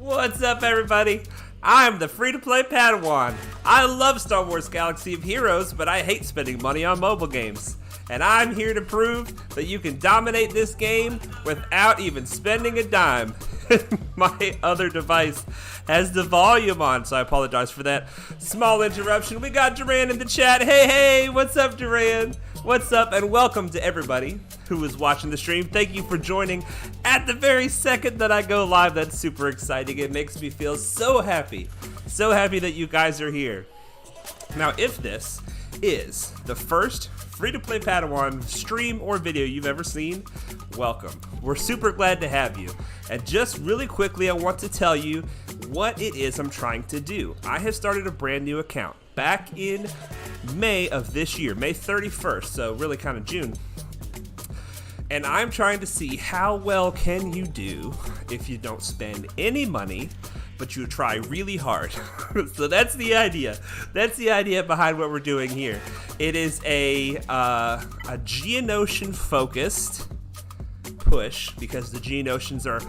What's up, everybody? I'm the free-to-play Padawan. I love Star Wars Galaxy of Heroes, but I hate spending money on mobile games. And I'm here to prove that you can dominate this game without even spending a dime. My other device has the volume on, so I apologize for that small interruption. We got Duran in the chat. Hey, what's up, Duran? What's up, and welcome to everybody who is watching the stream. Thank you for joining at the very second that I go live. That's super exciting. It makes me feel so happy that you guys are here. Now, if this is the first free-to-play Padawan stream or video you've ever seen, welcome. We're super glad to have you. And just really quickly, I want to tell you what it is I'm trying to do. I have started a brand new account back in May of this year, May 31st, so really kind of June. And I'm trying to see how well can you do if you don't spend any money, but you try really hard. So that's the idea. That's the idea behind what we're doing here. It is a Geonosian focused push, because the Geonosians are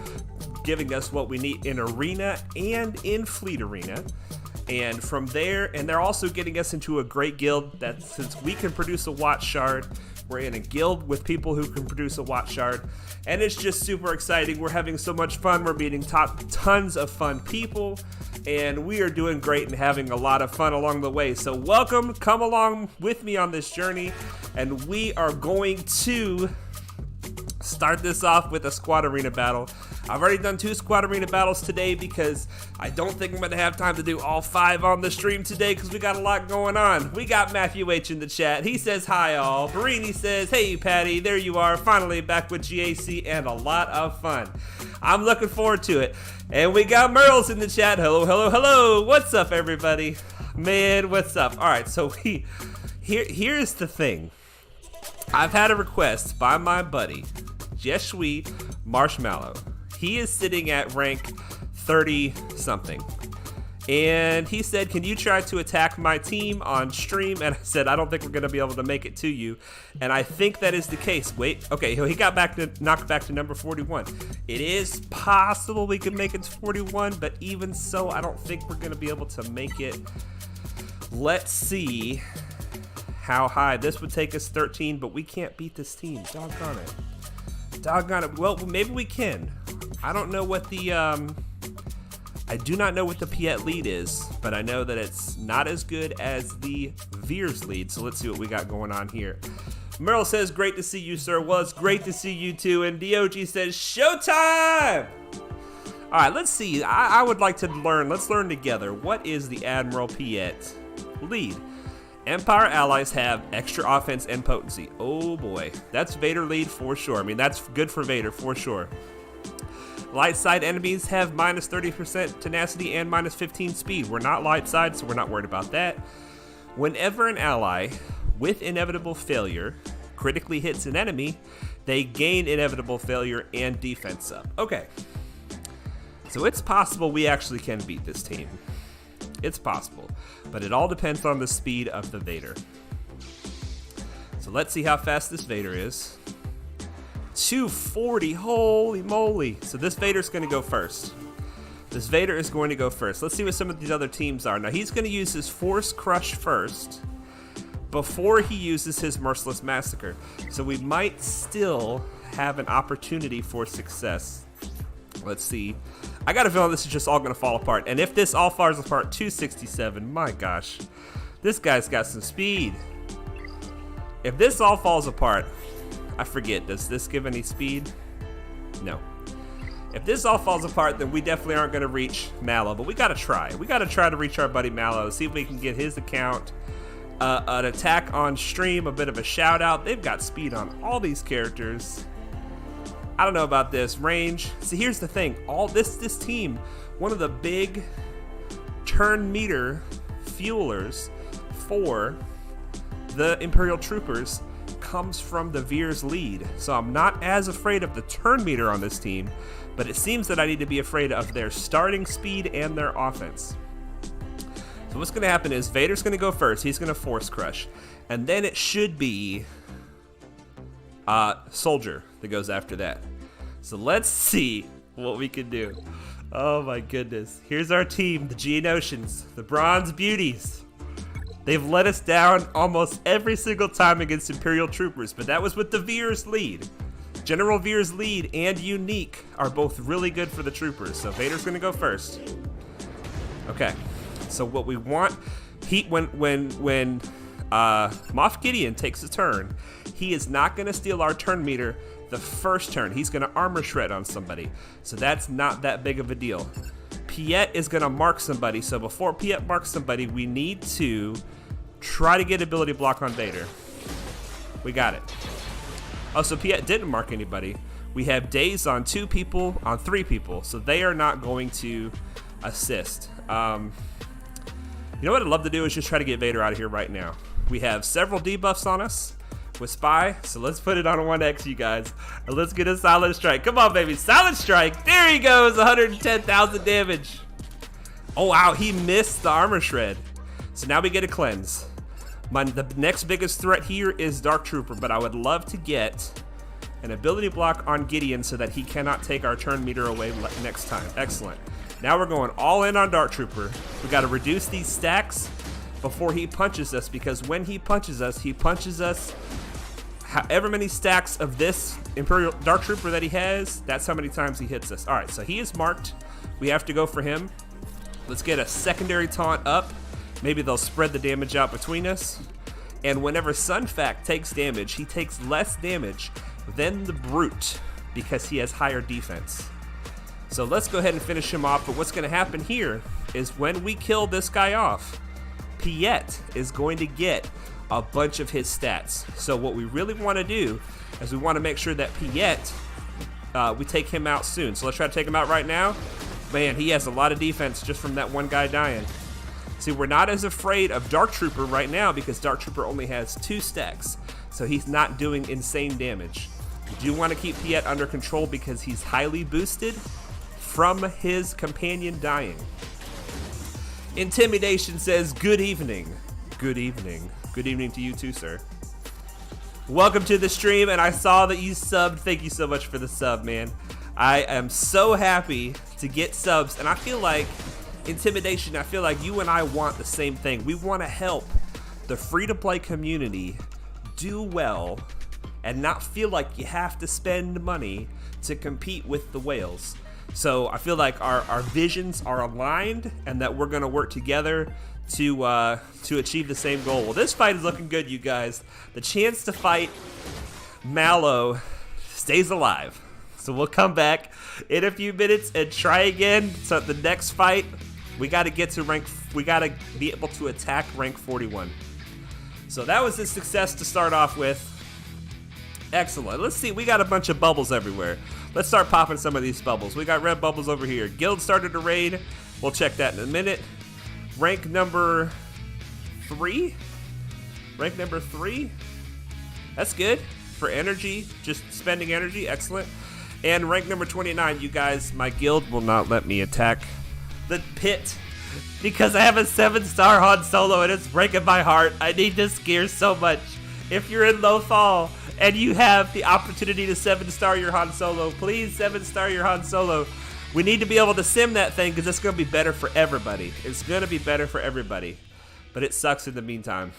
giving us what we need in Arena and in Fleet Arena. And from there, and they're also getting us into a great guild that, since we can produce a Watch Shard, we're in a guild with people who can produce a Watch Shard. And it's just super exciting. We're having so much fun. We're meeting tons of fun people. And we are doing great and having a lot of fun along the way. So welcome, come along with me on this journey. And we are going to start this off with a squad arena battle. I've already done 2 squad arena battles today because I don't think I'm going to have time to do all 5 on the stream today because we got a lot going on. We got Matthew H in the chat. He says hi all. Barini says, hey Patty, there you are, finally back with GAC and a lot of fun. I'm looking forward to it. And we got Merle's in the chat. Hello. What's up, everybody? Man, what's up? All right, so here's the thing. I've had a request by my buddy, Jeshui Marshmallow. He is sitting at rank 30-something. And he said, can you try to attack my team on stream? And I said, I don't think we're going to be able to make it to you. And I think that is the case. Wait, okay, he got knocked back to number 41. It is possible we could make it to 41, but even so, I don't think we're going to be able to make it. Let's see how high. This would take us 13, but we can't beat this team. Doggone it. Well, maybe we can. I don't know what the I do not know what the Piet lead is, but I know that it's not as good as the Veers lead. So let's see what we got going on here. Merle says, great to see you, sir. Well, it's great to see you too. And DOG says, showtime! All right, let's see. I would like to learn. Let's learn together. What is the Admiral Piet lead? Empire allies have extra offense and potency. Oh boy, that's Vader lead for sure. I mean, that's good for Vader for sure. Light side enemies have minus 30% tenacity and minus 15 speed. We're not light side, so we're not worried about that. Whenever an ally with inevitable failure critically hits an enemy, they gain inevitable failure and defense up. Okay, so it's possible we actually can beat this team. It's possible, but it all depends on the speed of the Vader. So let's see how fast this Vader is. 240, holy moly. So this Vader's going to go first. Let's see what some of these other teams are. Now he's going to use his Force Crush first before he uses his Merciless Massacre. So we might still have an opportunity for success. Let's see. I got a feeling this is just all going to fall apart. And if this all falls apart, 267, my gosh. This guy's got some speed. If this all falls apart, I forget, does this give any speed? No. If this all falls apart, then we definitely aren't going to reach Mallow. But we got to try. We got to try to reach our buddy Mallow. See if we can get his account. An attack on stream, a bit of a shout out. They've got speed on all these characters. I don't know about this range. See, here's the thing. All this team, one of the big turn meter fuelers for the Imperial Troopers comes from the Veers lead. So I'm not as afraid of the turn meter on this team, but it seems that I need to be afraid of their starting speed and their offense. So what's going to happen is Vader's going to go first. He's going to Force Crush. And then it should be Soldier that goes after that. So let's see what we can do. Oh my goodness. Here's our team, the Geonosians, the Bronze Beauties. They've let us down almost every single time against Imperial troopers, but that was with the Veer's lead. General Veer's lead and Unique are both really good for the troopers, so Vader's gonna go first. Okay, so what we want, when Moff Gideon takes a turn, he is not gonna steal our turn meter the first turn. He's gonna armor shred on somebody, so that's not that big of a deal. Piet is gonna mark somebody, so before Piet marks somebody, we need to try to get ability block on Vader. We got it. Oh, so Piet didn't mark anybody. We have days on 2 people, on 3 people, so they are not going to assist. You know what I'd love to do is just try to get Vader out of here right now. We have several debuffs on us with Spy, so let's put it on a 1x, you guys. And let's get a Silent Strike. Come on, baby, Silent Strike. There he goes, 110,000 damage. Oh, wow, he missed the armor shred. So now we get a cleanse. The next biggest threat here is Dark Trooper, but I would love to get an ability block on Gideon so that he cannot take our turn meter away next time. Excellent. Now we're going all in on Dark Trooper. We got to reduce these stacks before he punches us, because when he punches us however many stacks of this Imperial Dark Trooper that he has, that's how many times he hits us. All right, so he is marked. We have to go for him. Let's get a secondary taunt up. Maybe they'll spread the damage out between us. And whenever Sunfac takes damage, he takes less damage than the Brute because he has higher defense. So let's go ahead and finish him off. But what's going to happen here is when we kill this guy off, Piet is going to get a bunch of his stats. So what we really want to do is we want to make sure that Piet, we take him out soon. So let's try to take him out right now. Man, he has a lot of defense just from that one guy dying. See, we're not as afraid of Dark Trooper right now because Dark Trooper only has 2 stacks, so he's not doing insane damage. We do want to keep Piet under control because he's highly boosted from his companion dying. Intimidation says, good evening. Good evening. Good evening to you too, sir. Welcome to the stream, and I saw that you subbed. Thank you so much for the sub, man. I am so happy to get subs, and I feel like Intimidation, I feel like you and I want the same thing. We want to help the free-to-play community do well and not feel like you have to spend money to compete with the whales. So I feel like our visions are aligned and that we're going to work together to achieve the same goal. Well, this fight is looking good, you guys. The chance to fight Mallow stays alive. So we'll come back in a few minutes and try again. So the next fight, we got to get to rank, we got to be able to attack rank 41. So that was a success to start off with. Excellent. Let's see, we got a bunch of bubbles everywhere. Let's start popping some of these bubbles. We got red bubbles over here. Guild started a raid. We'll check that in a minute. Rank number 3? Rank number 3? That's good for energy, just spending energy. Excellent. And rank number 29, you guys, my guild will not let me attack the pit because I have a 7-star Han Solo and it's breaking my heart. I need this gear so much. If you're in Lothal and you have the opportunity to 7-star your Han Solo, please 7-star your Han Solo. We need to be able to sim that thing because it's going to be better for everybody. It's going to be better for everybody. But it sucks in the meantime.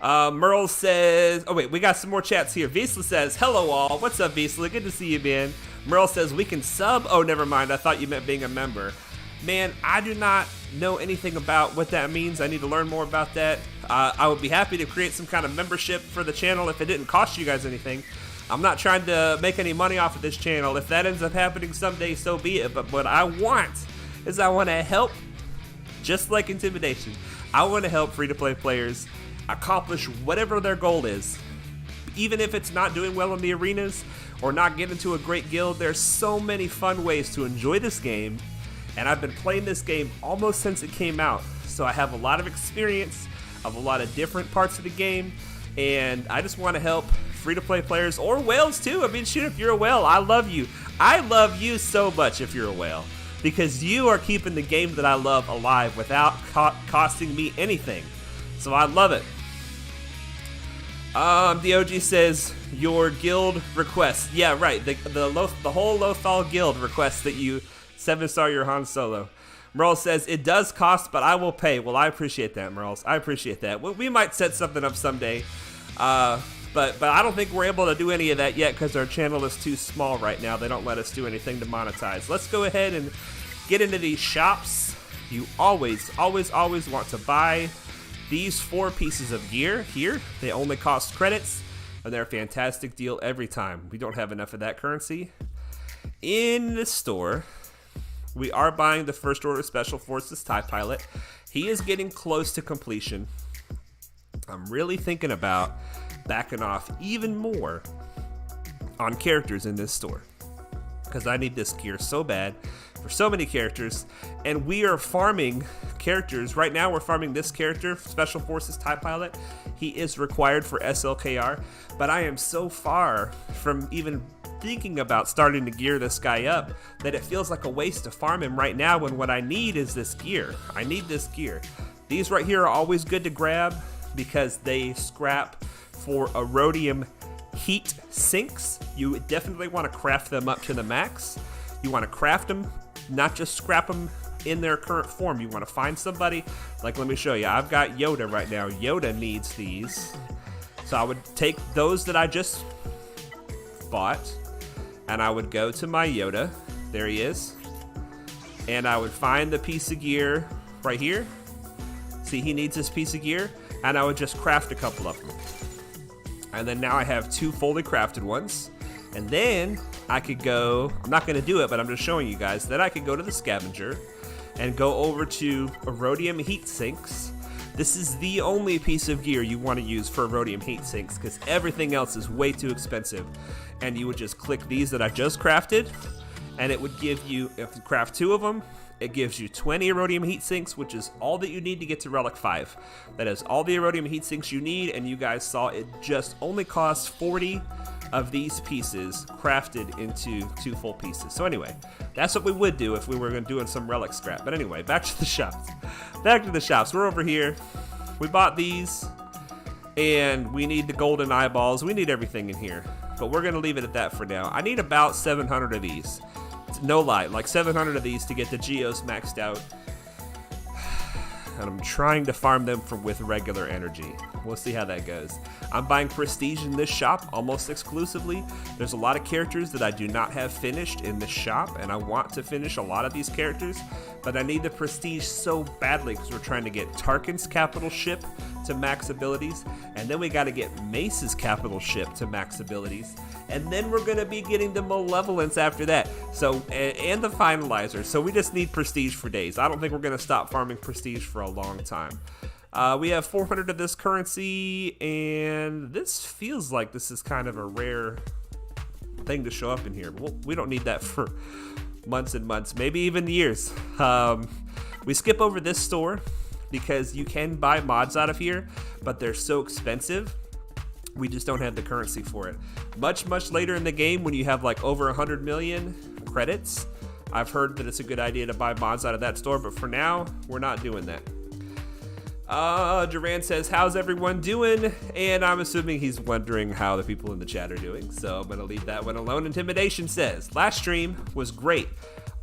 Merle says, oh wait, we got some more chats here. Visla says, hello all. What's up, Visla? Good to see you, man. Merle says, we can sub. Oh, never mind. I thought you meant being a member. Man, I do not know anything about what that means. I need to learn more about that. I would be happy to create some kind of membership for the channel if it didn't cost you guys anything. I'm not trying to make any money off of this channel. If that ends up happening someday, so be it. But what I want is I want to help, just like Intimidation, I want to help free-to-play players accomplish whatever their goal is. Even if it's not doing well in the arenas or not getting to a great guild, there's so many fun ways to enjoy this game. And I've been playing this game almost since it came out. So I have a lot of experience of a lot of different parts of the game. And I just want to help free-to-play players or whales too. I mean, shoot, if you're a whale, I love you. I love you so much if you're a whale. Because you are keeping the game that I love alive without costing me anything. So I love it. The OG says your guild request. Yeah, right. The whole Lothal guild requests that you 7-star your Han Solo. Merle says it does cost, but I will pay. Well, I appreciate that, Merle. I appreciate that. We might set something up someday, but I don't think we're able to do any of that yet because our channel is too small right now. They don't let us do anything to monetize. Let's go ahead and get into these shops. You always want to buy these 4 pieces of gear here. They only cost credits, and they're a fantastic deal every time. We don't have enough of that currency. In the store, we are buying the First Order Special Forces TIE Pilot. He is getting close to completion. I'm really thinking about backing off even more on characters in this store because I need this gear so bad for so many characters, and we are farming characters. Right now we're farming this character, Special Forces TIE Pilot. He is required for SLKR, but I am so far from even thinking about starting to gear this guy up that it feels like a waste to farm him right now when what I need is this gear. I need this gear. These right here are always good to grab because they scrap for Erodium heat sinks. You definitely want to craft them up to the max. You want to craft them, not just scrap them in their current form. You want to find somebody, like let me show you. I've got Yoda right now. Yoda needs these. So I would take those that I just bought and I would go to my Yoda. There he is. And I would find the piece of gear right here. See, he needs this piece of gear. And I would just craft a couple of them. And then now I have 2 fully crafted ones. And then I could go, I'm not going to do it, but I'm just showing you guys that I could go to the scavenger and go over to Erodium heat sinks. This is the only piece of gear you want to use for Erodium heat sinks because everything else is way too expensive. And you would just click these that I just crafted, and it would give you, if you craft 2 of them, it gives you 20 Erodium heat sinks, which is all that you need to get to Relic 5. That is all the Erodium heat sinks you need, and you guys saw it just only costs 40 of these pieces crafted into 2 full pieces. So anyway, that's what we would do if we were doing some relic scrap. But anyway, back to the shops. Back to the shops. We're over here. We bought these, and we need the golden eyeballs. We need everything in here, but we're gonna leave it at that for now. I need about 700 of these. No lie, like 700 of these to get the Geos maxed out. And I'm trying to farm them with regular energy. We'll see how that goes. I'm buying prestige in this shop almost exclusively. There's a lot of characters that I do not have finished in this shop, and I want to finish a lot of these characters, but I need the prestige so badly because we're trying to get Tarkin's capital ship to max abilities, and then we got to get Mace's capital ship to max abilities, and then we're going to be getting the Malevolence after that. So, and the Finalizer. So we just need prestige for days. I don't think we're going to stop farming prestige for a long time. We have 400 of this currency, and this feels like this is kind of a rare thing to show up in here. Well, we don't need that for months and months, maybe even years. We skip over this store because you can buy mods out of here, but they're so expensive. We just don't have the currency for it. Much later in the game, when you have like over 100 million credits, I've heard that it's a good idea to buy mods out of that store, but for now, we're not doing that. Duran says, how's everyone doing? And I'm assuming he's wondering how the people in the chat are doing, so I'm gonna leave that one alone. Intimidation says, last stream was great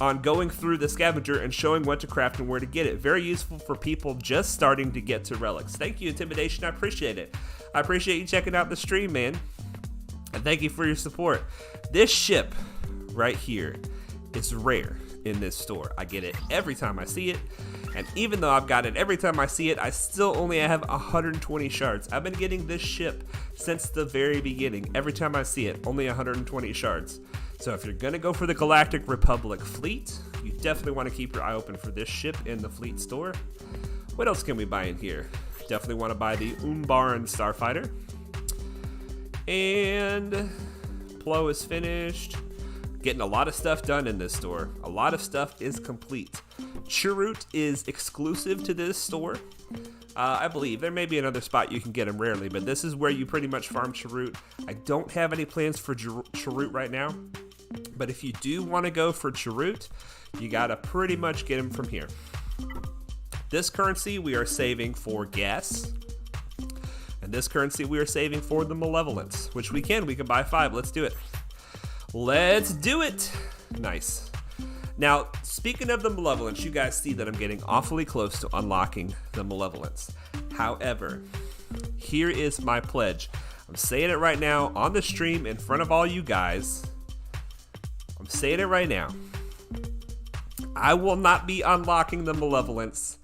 on going through the scavenger and showing what to craft and where to get it. Very useful for people just starting to get to relics. Thank you, Intimidation, I appreciate it. I appreciate you checking out the stream, man. And thank you for your support. This ship right here is rare in this store. I get it every time I see it. And even though I've got it every time I see it, I still only have 120 shards. I've been getting this ship since the very beginning. Every time I see it, only 120 shards. So if you're gonna go for the Galactic Republic fleet, you definitely want to keep your eye open for this ship in the fleet store. What else can we buy in here? Definitely want to buy the Umbaran Starfighter. And Plo is finished. Getting a lot of stuff done in this store. A lot of stuff is complete. Chirrut is exclusive to this store. I believe there may be another spot you can get them rarely, but this is where you pretty much farm Chirrut. I don't have any plans for Chirrut right now, but if you do want to go for Chirrut, you gotta pretty much get him from here. This currency we are saving for gas, And this currency we are saving for the Malevolence, which we can buy 5. Let's do it. Let's do it. Nice. Now, speaking of the Malevolence, you guys see that I'm getting awfully close to unlocking the Malevolence. However, here is my pledge. I'm saying it right now on the stream in front of all you guys. I'm saying it right now. I will not be unlocking the Malevolence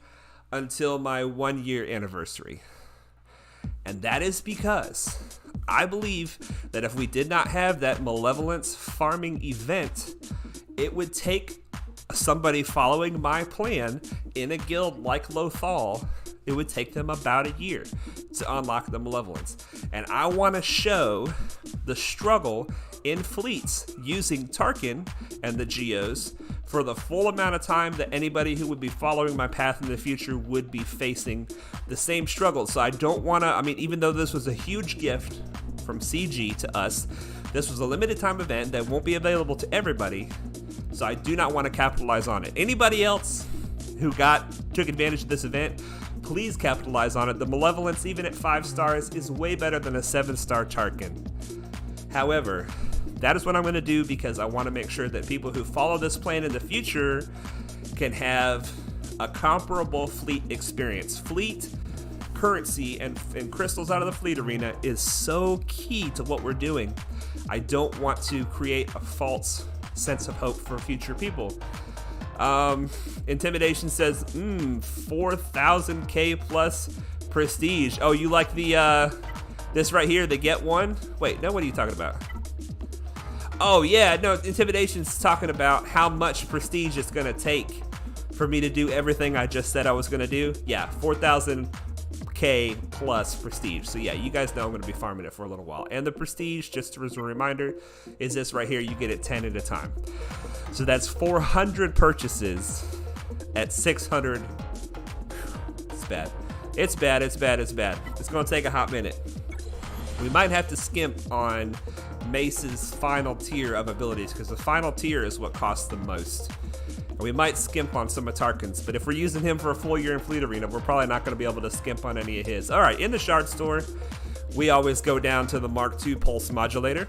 until my 1-year anniversary. And that is because I believe that if we did not have that Malevolence farming event, it would take somebody following my plan in a guild like Lothal, it would take them about a year to unlock the Malevolence. And I want to show the struggle in fleets using Tarkin and the Geos for the full amount of time that anybody who would be following my path in the future would be facing the same struggle. So I don't want to, I mean, even though this was a huge gift from CG to us, this was a limited time event that won't be available to everybody. So I do not want to capitalize on it. Anybody else who took advantage of this event, please capitalize on it. The Malevolence, even at 5 stars, is way better than a 7-star Tarkin. However, that is what I'm going to do because I want to make sure that people who follow this plan in the future can have a comparable fleet experience. Fleet currency and crystals out of the fleet arena is so key to what we're doing. I don't want to create a false sense of hope for future people. Intimidation says 4,000k plus prestige. Oh, you like the this right here, the get one? Wait, no, what are you talking about? Oh yeah, no, Intimidation's talking about how much prestige it's gonna take for me to do everything I just said I was gonna do. Yeah, 4,000k plus prestige. So yeah, you guys know I'm gonna be farming it for a little while. And the prestige, just as a reminder, is this right here. You get it 10 at a time. So that's 400 purchases at 600. It's bad. It's bad, it's bad, it's bad. It's gonna take a hot minute. We might have to skimp on Mace's final tier of abilities because the final tier is what costs the most. And we might skimp on some of Tarkin's, but if we're using him for a full year in Fleet Arena, we're probably not going to be able to skimp on any of his. All right, in the shard store, we always go down to the Mark II pulse modulator,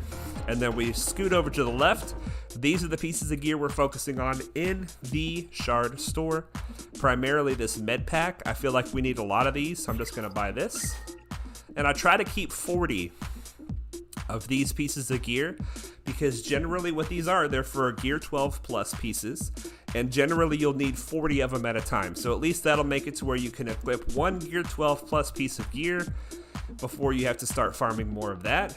and then we scoot over to the left. These are the pieces of gear we're focusing on in the shard store. Primarily this med pack. I feel like we need a lot of these, so I'm just going to buy this. And I try to keep 40 of these pieces of gear because generally what these are, they're for gear 12 plus pieces, and generally you'll need 40 of them at a time. So at least that'll make it to where you can equip one gear 12 plus piece of gear before you have to start farming more of that.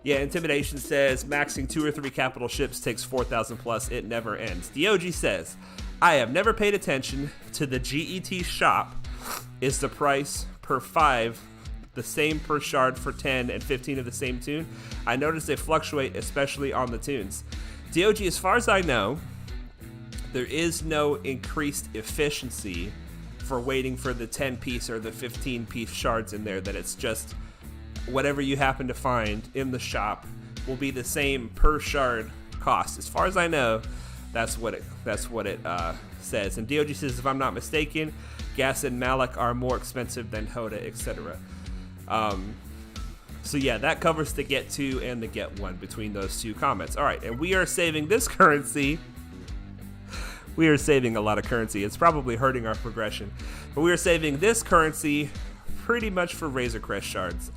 Yeah, Intimidation says maxing 2 or 3 capital ships takes 4,000 plus. It never ends. Diogi says, I have never paid attention to the GET shop. Is the price per 5 the same per shard for 10 and 15 of the same tune? I noticed they fluctuate, especially on the tunes. DOG, as far as I know, there is no increased efficiency for waiting for the 10 piece or the 15 piece shards in there, that it's just whatever you happen to find in the shop will be the same per shard cost. As far as I know, that's what it says. And DOG says, if I'm not mistaken, Gas and Malak are more expensive than Hoda, etc. So yeah, that covers the get 2 and the get 1 between those 2 comments. All right, and we are saving this currency. We are saving a lot of currency. It's probably hurting our progression, but we are saving this currency pretty much for Razor Crest shards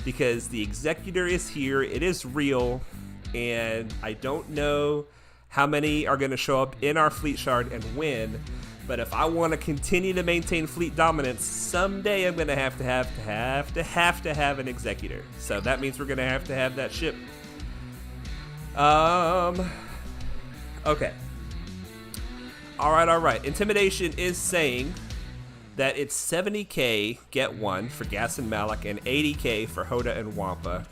because the Executor is here. It is real, and I don't know how many are going to show up in our fleet shard and when. But if I want to continue to maintain fleet dominance, someday I'm going to have to have an Executor. So that means we're going to have that ship. Okay. All right. Intimidation is saying that it's 70k get 1 for Gas and Malak and 80k for Hoda and Wampa.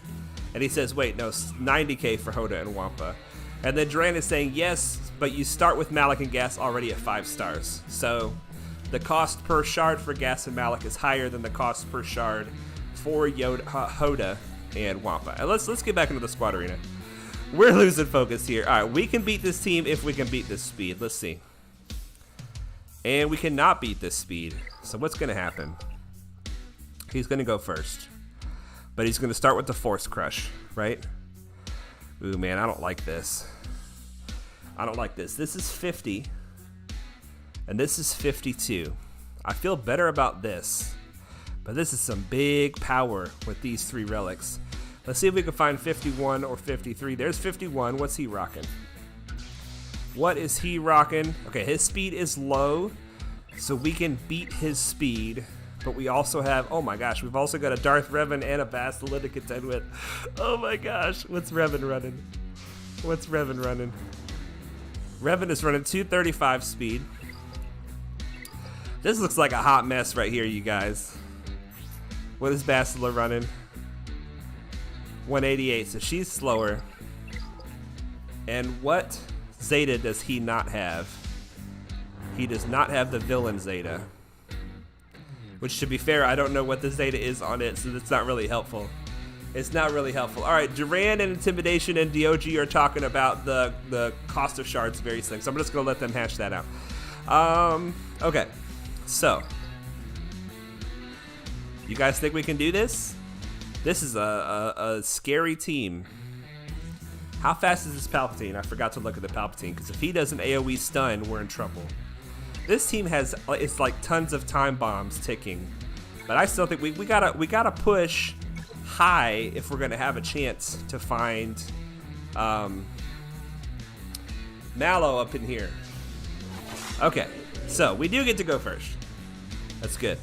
And he says, wait, no, 90k for Hoda and Wampa. And then Duran is saying, yes, but you start with Malak and Gas already at 5 stars. So the cost per shard for Gas and Malak is higher than the cost per shard for Hoda and Wampa. And let's get back into the squad arena. We're losing focus here. All right, we can beat this team if we can beat this speed. Let's see. And we cannot beat this speed. So what's going to happen? He's going to go first. But he's going to start with the Force Crush, right? Ooh, man, I don't like this. I don't like this. This is 50. And this is 52. I feel better about this. But this is some big power with these 3 relics. Let's see if we can find 51 or 53. There's 51. What's he rocking? What is he rocking? Okay, his speed is low, so we can beat his speed. But we also have, oh my gosh, we've also got a Darth Revan and a Bastilla to contend with. Oh my gosh, what's Revan running? What's Revan running? Revan is running 235 speed. This looks like a hot mess right here, you guys. What is Bastilla running? 188, so she's slower. And what Zeta does he not have? He does not have the villain Zeta. Which, to be fair, I don't know what the Zeta is on it, so that's not really helpful. It's not really helpful. All right, Duran and Intimidation and DOG are talking about the cost of shards, various things. So I'm just going to let them hash that out. Okay, so. You guys think we can do this? This is a scary team. How fast is this Palpatine? I forgot to look at the Palpatine, because if he does an AoE stun, we're in trouble. This team has, it's like tons of time bombs ticking. But I still think we gotta push high if we're gonna have a chance to find Mallow up in here. Okay, so we do get to go first. That's good.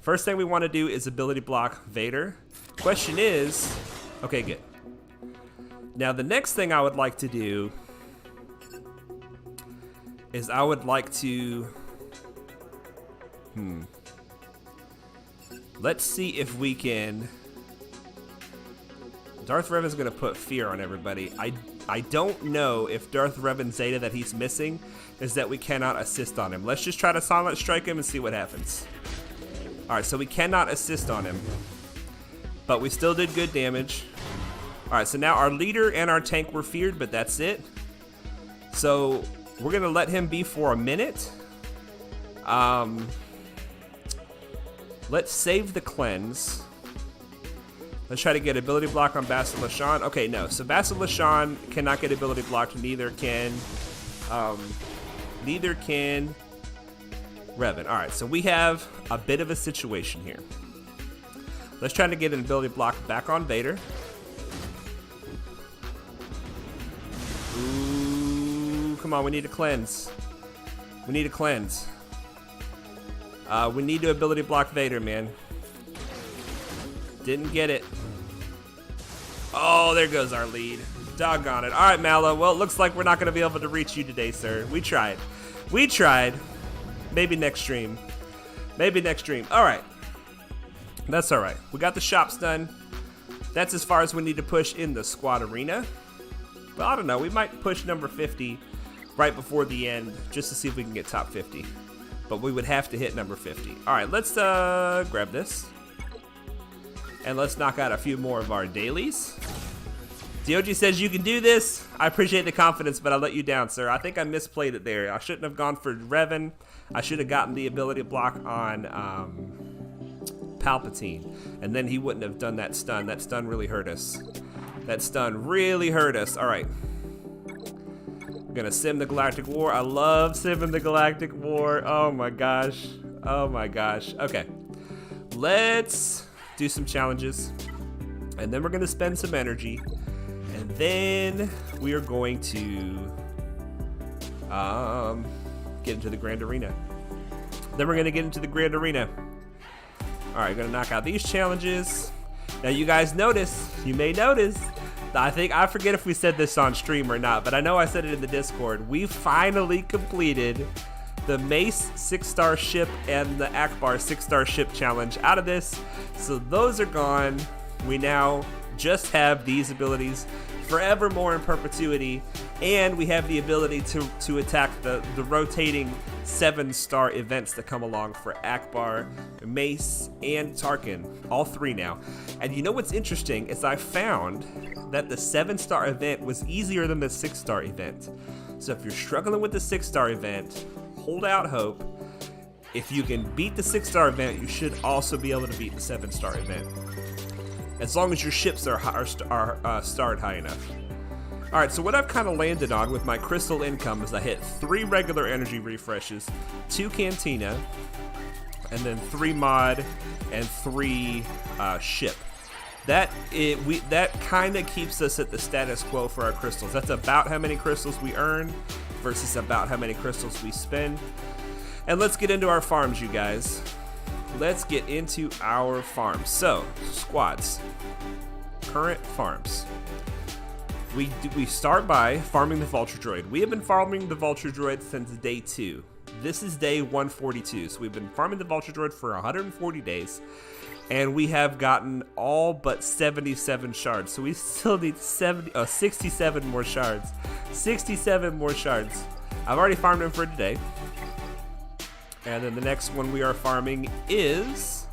First thing we want to do is ability block Vader. Question is, okay, good. Now the next thing I would like to do is I would like to, let's see if we can. Darth Revan's gonna put fear on everybody. I don't know if Darth Revan Zeta that he's missing is that we cannot assist on him. Let's just try to silent strike him and see what happens. Alright, so we cannot assist on him, but we still did good damage. Alright, so now our leader and our tank were feared, but that's it. So we're gonna let him be for a minute. Let's save the cleanse. Let's try to get ability block on Bastilla Shan. Okay, no. So Bastilla Shan cannot get ability blocked. Neither can Revan. All right, so we have a bit of a situation here. Let's try to get an ability block back on Vader. Ooh, come on, we need a cleanse. We need a cleanse. We need to ability block Vader, man. Didn't get it. Oh, there goes our lead. Doggone it. All right, Mallow. Well, it looks like we're not going to be able to reach you today, sir. We tried. We tried. Maybe next stream. Maybe next stream. All right. That's all right. We got the shops done. That's as far as we need to push in the squad arena. But I don't know. We might push number 50 right before the end just to see if we can get top 50. But we would have to hit number 50. All right, let's grab this. And let's knock out a few more of our dailies. DOG says you can do this. I appreciate the confidence, but I let you down, sir. I think I misplayed it there. I shouldn't have gone for Revan. I should have gotten the ability block on Palpatine. And then he wouldn't have done that stun. That stun really hurt us. That stun really hurt us. All right. We're going to sim the Galactic War. I love simming the Galactic War. Oh, my gosh. Oh, my gosh. Okay. Let's do some challenges. And then we're going to spend some energy. And then we are going to get into the Grand Arena. Then we're going to get into the Grand Arena. All right, going to knock out these challenges. Now, you guys notice, you may notice, I forget if we said this on stream or not, but I know I said it in the Discord. We finally completed the Mace 6-star ship and the Akbar 6-star ship challenge out of this. So those are gone. We now just have these abilities forevermore in perpetuity, and we have the ability to attack the rotating 7-star events that come along for Akbar, Mace, and Tarkin. All three now. And you know what's interesting is I found that the 7-star event was easier than the 6-star event. So if you're struggling with the 6-star event, hold out hope. if you can beat the 6-star event, you should also be able to beat the 7-star event, as long as your ships are starred high enough. All right, so what I've kind of landed on with my crystal income is I hit 3 regular energy refreshes, 2 cantina, and then 3 mod and 3 ship. That kind of keeps us at the status quo for our crystals. That's about how many crystals we earn versus about how many crystals we spend. And let's get into our farms, you guys. Let's get into our farms. So, squads, current farms. We start by farming the Vulture Droid. We have been farming the Vulture Droid since day 2. This is day 142, so we've been farming the Vulture Droid for 140 days. And we have gotten all but 77 shards. So we still need 67 more shards. 67 more shards. I've already farmed them for today. And then the next one we are farming is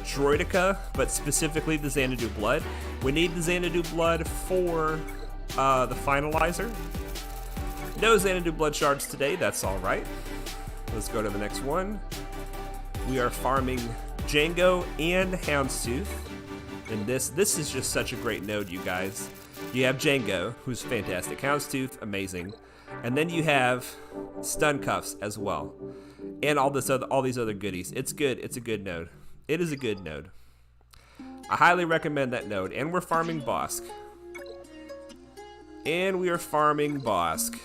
Droidica, but specifically the Xanadu Blood. We need the Xanadu Blood for the finalizer. No Xanadu Blood shards today, that's alright. Let's go to the next one. We are farming Django and Houndstooth. And this is just such a great node, you guys. You have Django, who's fantastic. Houndstooth, amazing. And then you have Stun Cuffs as well. And all these other goodies. It's good. It's a good node. It is a good node. I highly recommend that node. And we're farming Bosk. And we are farming Bosk.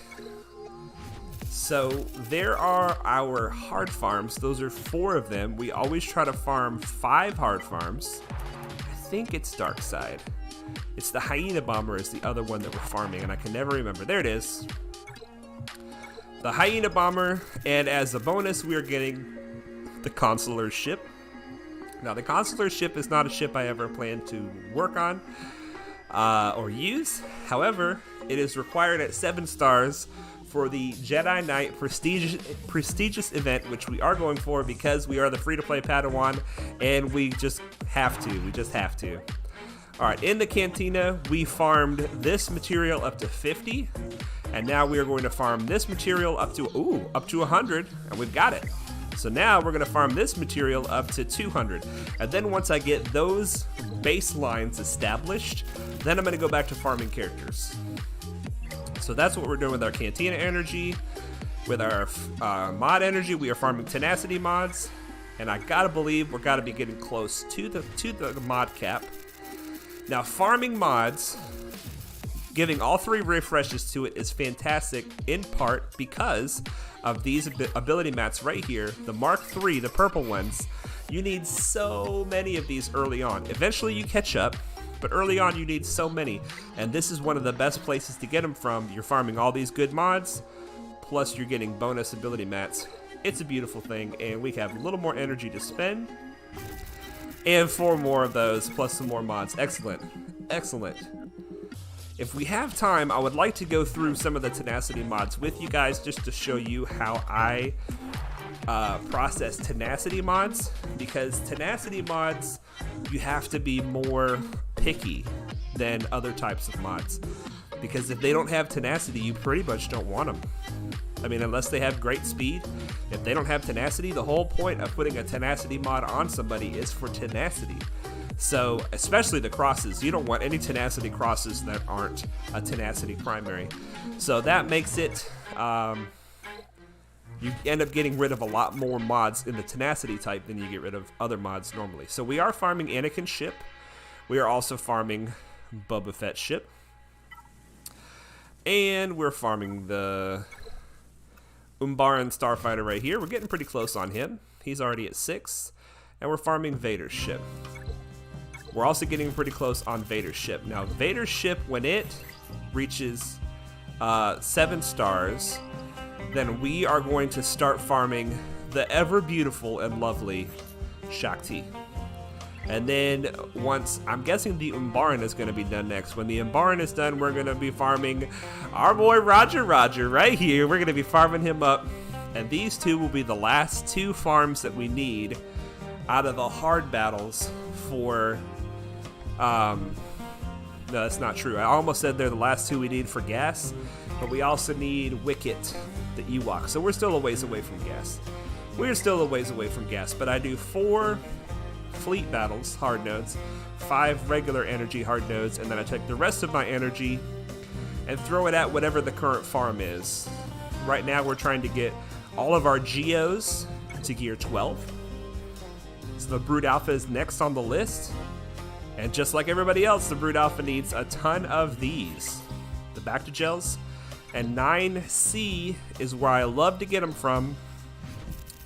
So there are our hard farms. Those are 4 of them. We always try to farm 5 hard farms. I think it's Dark Side. It's the Hyena Bomber is the other one that we're farming, and I can never remember. There it is. The Hyena Bomber, and as a bonus, we are getting the Consular Ship. Now, the Consular Ship is not a ship I ever plan to work on or use. However, it is required at 7 stars for the Jedi Knight prestigious event, which we are going for because we are the free-to-play Padawan, and we just have to. We just have to. All right, in the Cantina, we farmed this material up to 50, and now we are going to farm this material up to 100, and we've got it. So now we're going to farm this material up to 200, and then once I get those baselines established, then I'm going to go back to farming characters. So that's what we're doing with our Cantina energy. With our mod energy, we are farming tenacity mods, and I gotta believe we're gotta be getting close to the mod cap. Now, farming mods, giving all 3 refreshes to it is fantastic, in part because of these ability mats right here, the Mark III, the purple ones. You need so many of these early on. Eventually you catch up, but early on you need so many, and this is one of the best places to get them from. You're farming all these good mods, plus you're getting bonus ability mats. It's a beautiful thing, and we have a little more energy to spend, and 4 more of those, plus some more mods. Excellent, excellent. If we have time, I would like to go through some of the tenacity mods with you guys, just to show you how I process tenacity mods, because tenacity mods, you have to be more picky than other types of mods, because if they don't have tenacity, you pretty much don't want them. I mean, unless they have great speed. If they don't have tenacity, the whole point of putting a tenacity mod on somebody is for tenacity. So, especially the crosses, you don't want any tenacity crosses that aren't a tenacity primary. So that makes it, you end up getting rid of a lot more mods in the tenacity type than you get rid of other mods normally. So we are farming Anakin's ship. We are also farming Boba Fett's ship. And we're farming the Umbaran Starfighter right here. We're getting pretty close on him. He's already at 6. And we're farming Vader's ship. We're also getting pretty close on Vader's ship. Now, Vader's ship, when it reaches 7 stars, then we are going to start farming the ever beautiful and lovely Shakti. And then once, I'm guessing the Umbaran is going to be done next. When the Umbaran is done, we're going to be farming our boy Roger right here. We're going to be farming him up. And these 2 will be the last 2 farms that we need out of the hard battles for... no, that's not true. I almost said they're the last 2 we need for gas, but we also need Wicket, the Ewok. So we're still a ways away from gas. We're still a ways away from gas, but I do 4 fleet battles, hard nodes, 5 regular energy hard nodes, and then I take the rest of my energy and throw it at whatever the current farm is. Right now we're trying to get all of our Geos to gear 12. So the Brood Alpha is next on the list. And just like everybody else, the Brood Alpha needs a ton of these. The Bacta Gels. And 9C is where I love to get them from.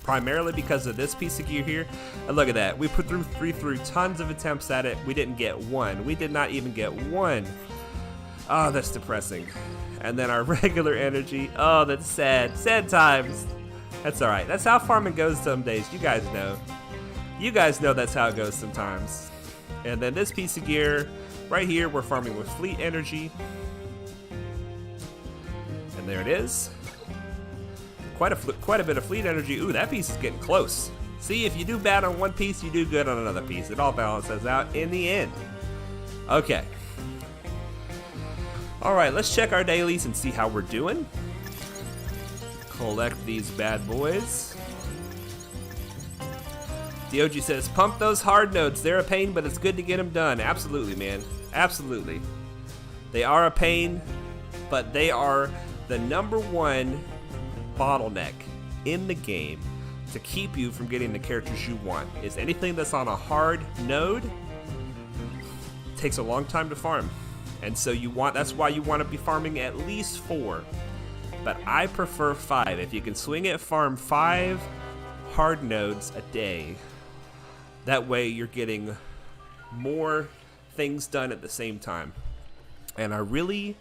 Primarily because of this piece of gear here. And look at that. We put through tons of attempts at it. We didn't get one. We did not even get one. Oh, that's depressing. And then our regular energy. Oh, that's sad. Sad times. That's alright. That's how farming goes some days. You guys know. You guys know that's how it goes sometimes. And then this piece of gear right here, we're farming with fleet energy. And there it is. Quite a bit of fleet energy. Ooh, that piece is getting close. See, if you do bad on one piece, you do good on another piece. It all balances out in the end. Okay. Alright, let's check our dailies and see how we're doing. Collect these bad boys. DOG says, pump those hard nodes. They're a pain, but it's good to get them done. Absolutely, man. Absolutely. They are a pain, but they are the #1 bottleneck in the game to keep you from getting the characters you want. Is anything that's on a hard node takes a long time to farm. And so that's why you want to be farming at least 4. But I prefer 5. If you can swing it, farm 5 hard nodes a day. That way you're getting more things done at the same time. And I'm really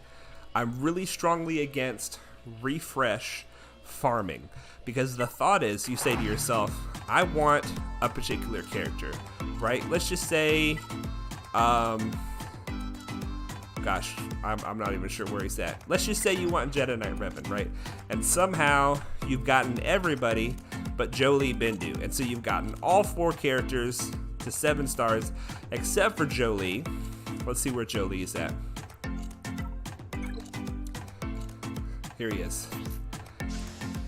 strongly against refresh farming, because the thought is, you say to yourself, I want a particular character, right? Let's just say, gosh, I'm not even sure where he's at. Let's just say you want Jedi Knight Revan, right? And somehow you've gotten everybody but Jolie Bendu. And so you've gotten all 4 characters to 7 stars, except for Jolie. Let's see where Jolie is at. Here he is.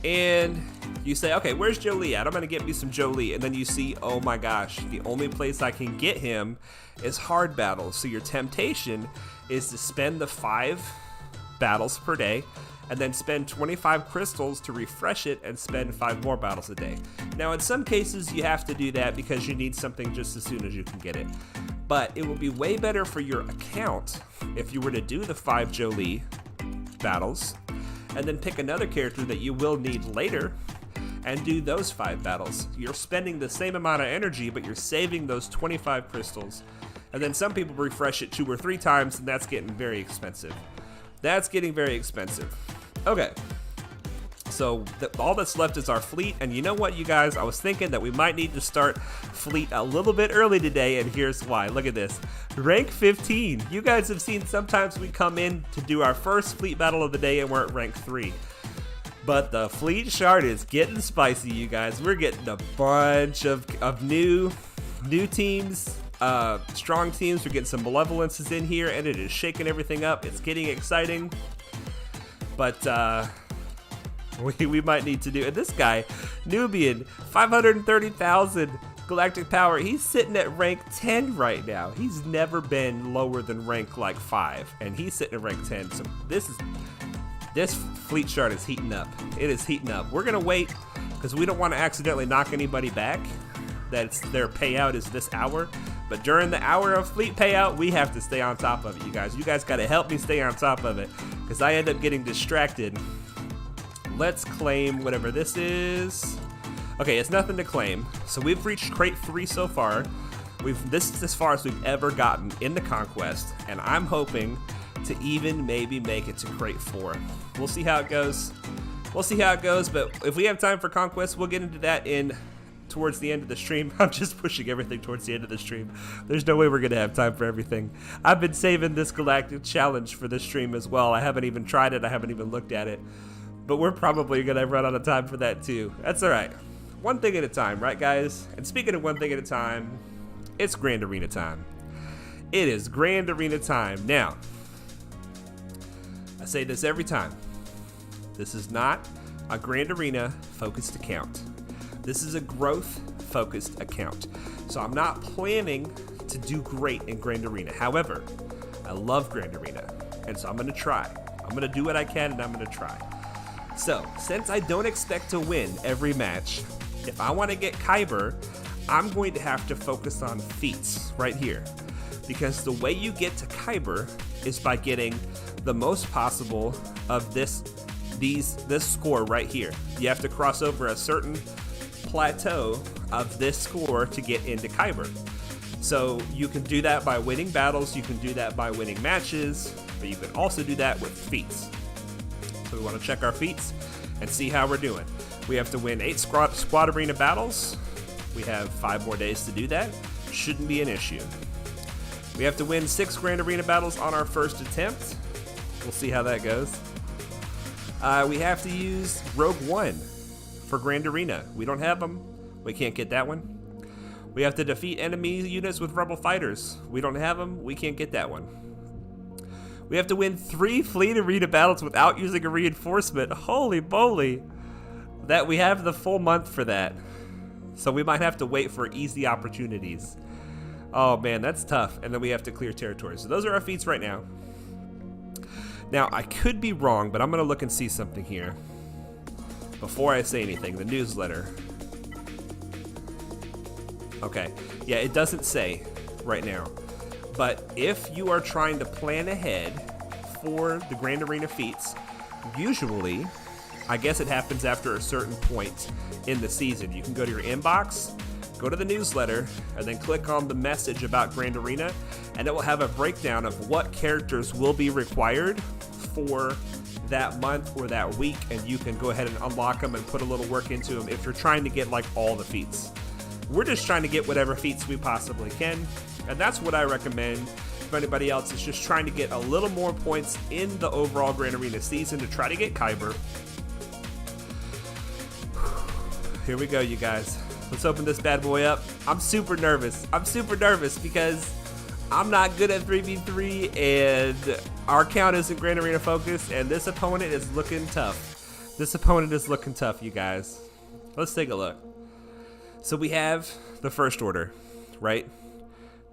And you say, okay, where's Jolie at? I'm gonna get me some Jolie. And then you see, oh my gosh, the only place I can get him is hard battles. So your temptation is to spend the 5 battles per day and then spend 25 crystals to refresh it and spend 5 more battles a day. Now in some cases you have to do that because you need something just as soon as you can get it. But it will be way better for your account if you were to do the 5 Jolie battles and then pick another character that you will need later and do those 5 battles. You're spending the same amount of energy, but you're saving those 25 crystals. And then some people refresh it 2 or 3 times, and that's getting very expensive. That's getting very expensive. Okay. So all that's left is our fleet, and you know what, you guys? I was thinking that we might need to start fleet a little bit early today, and here's why. Look at this. Rank 15. You guys have seen sometimes we come in to do our first fleet battle of the day and we're at rank 3. But the fleet shard is getting spicy, you guys. We're getting a bunch of new teams, strong teams. We're getting some malevolences in here, and it is shaking everything up. It's getting exciting. But we might need to do, and this guy, Nubian, 530,000 galactic power. He's sitting at rank 10 right now. He's never been lower than rank like 5, and he's sitting at rank 10. So this fleet shard is heating up. It is heating up. We're gonna wait because we don't want to accidentally knock anybody back. That's their payout is this hour. But during the hour of fleet payout, we have to stay on top of it, you guys. You guys got to help me stay on top of it because I end up getting distracted. Let's claim whatever this is. Okay, it's nothing to claim. So we've reached crate 3 so far. This is as far as we've ever gotten in the Conquest, and I'm hoping to even maybe make it to crate 4. We'll see how it goes. We'll see how it goes, but if we have time for Conquest, we'll get into that towards the end of the stream. I'm just pushing everything towards the end of the stream. There's no way we're gonna have time for everything. I've been saving this galactic challenge for this stream as well. I haven't even tried it. I haven't even looked at it. But we're probably gonna run out of time for that too. That's all right. One thing at a time, right, guys? And speaking of one thing at a time, it's Grand Arena time. It is Grand Arena time. Now, I say this every time. This is not a Grand Arena focused account. This is a growth-focused account, so I'm not planning to do great in Grand Arena. However, I love Grand Arena, and so I'm going to try. I'm going to do what I can, and I'm going to try. So, since I don't expect to win every match, if I want to get Kyber, I'm going to have to focus on Feats right here. Because the way you get to Kyber is by getting the most possible of this score right here. You have to cross over a certain plateau of this score to get into Kyber. So you can do that by winning battles, you can do that by winning matches, but you can also do that with Feats. So we want to check our Feats and see how we're doing. We have to win 8 squad arena battles. We have 5 more days to do that. Shouldn't be an issue. We have to win 6 Grand Arena battles on our first attempt. We'll see how that goes. We have to use Rogue One for Grand Arena. We don't have them. We can't get that one. We have to defeat enemy units with Rebel Fighters. We don't have them. We can't get that one. We have to win 3 Fleet Arena battles without using a reinforcement. Holy moly. That we have the full month for that. So we might have to wait for easy opportunities. Oh man, that's tough. And then we have to clear territory. So those are our feats right now. Now, I could be wrong, but I'm going to look and see something here. Before I say anything, the newsletter. Okay, yeah, it doesn't say right now. But if you are trying to plan ahead for the Grand Arena feats, usually, I guess it happens after a certain point in the season. You can go to your inbox, go to the newsletter, and then click on the message about Grand Arena, and it will have a breakdown of what characters will be required for that month or that week, and you can go ahead and unlock them and put a little work into them if you're trying to get like all the feats. We're just trying to get whatever feats we possibly can, and that's what I recommend. If anybody else is just trying to get a little more points in the overall Grand Arena season to try to get Kyber. Here we go, you guys. Let's open this bad boy up. I'm super nervous. I'm super nervous because I'm not good at 3v3 and our count isn't Grand Arena focused, and this opponent is looking tough. This opponent is looking tough, you guys. Let's take a look. So we have the first order, right?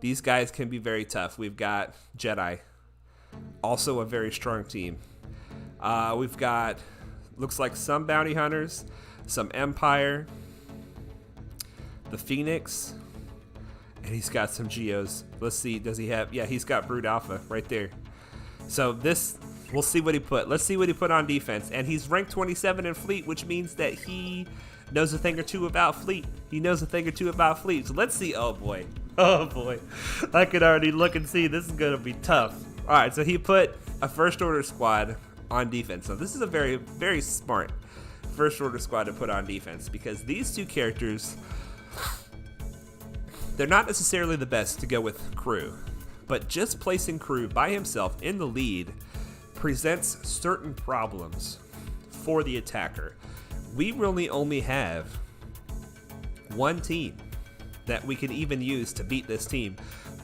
These guys can be very tough. We've got Jedi, also a very strong team. We've got, looks like some bounty hunters, some Empire, the Phoenix, and he's got some Geos. Let's see, does he have, yeah, he's got Brood Alpha right there. So this, we'll see what he put. Let's see what he put on defense. And he's ranked 27 in Fleet, which means that he knows a thing or two about Fleet. He knows a thing or two about Fleet. So let's see, oh boy. Oh boy. I can already look and see this is gonna be tough. All right, so he put a first order squad on defense. So this is a very, very smart first order squad to put on defense, because these two characters, they're not necessarily the best to go with Kru, but just placing Kru by himself in the lead presents certain problems for the attacker. We really only have one team that we can even use to beat this team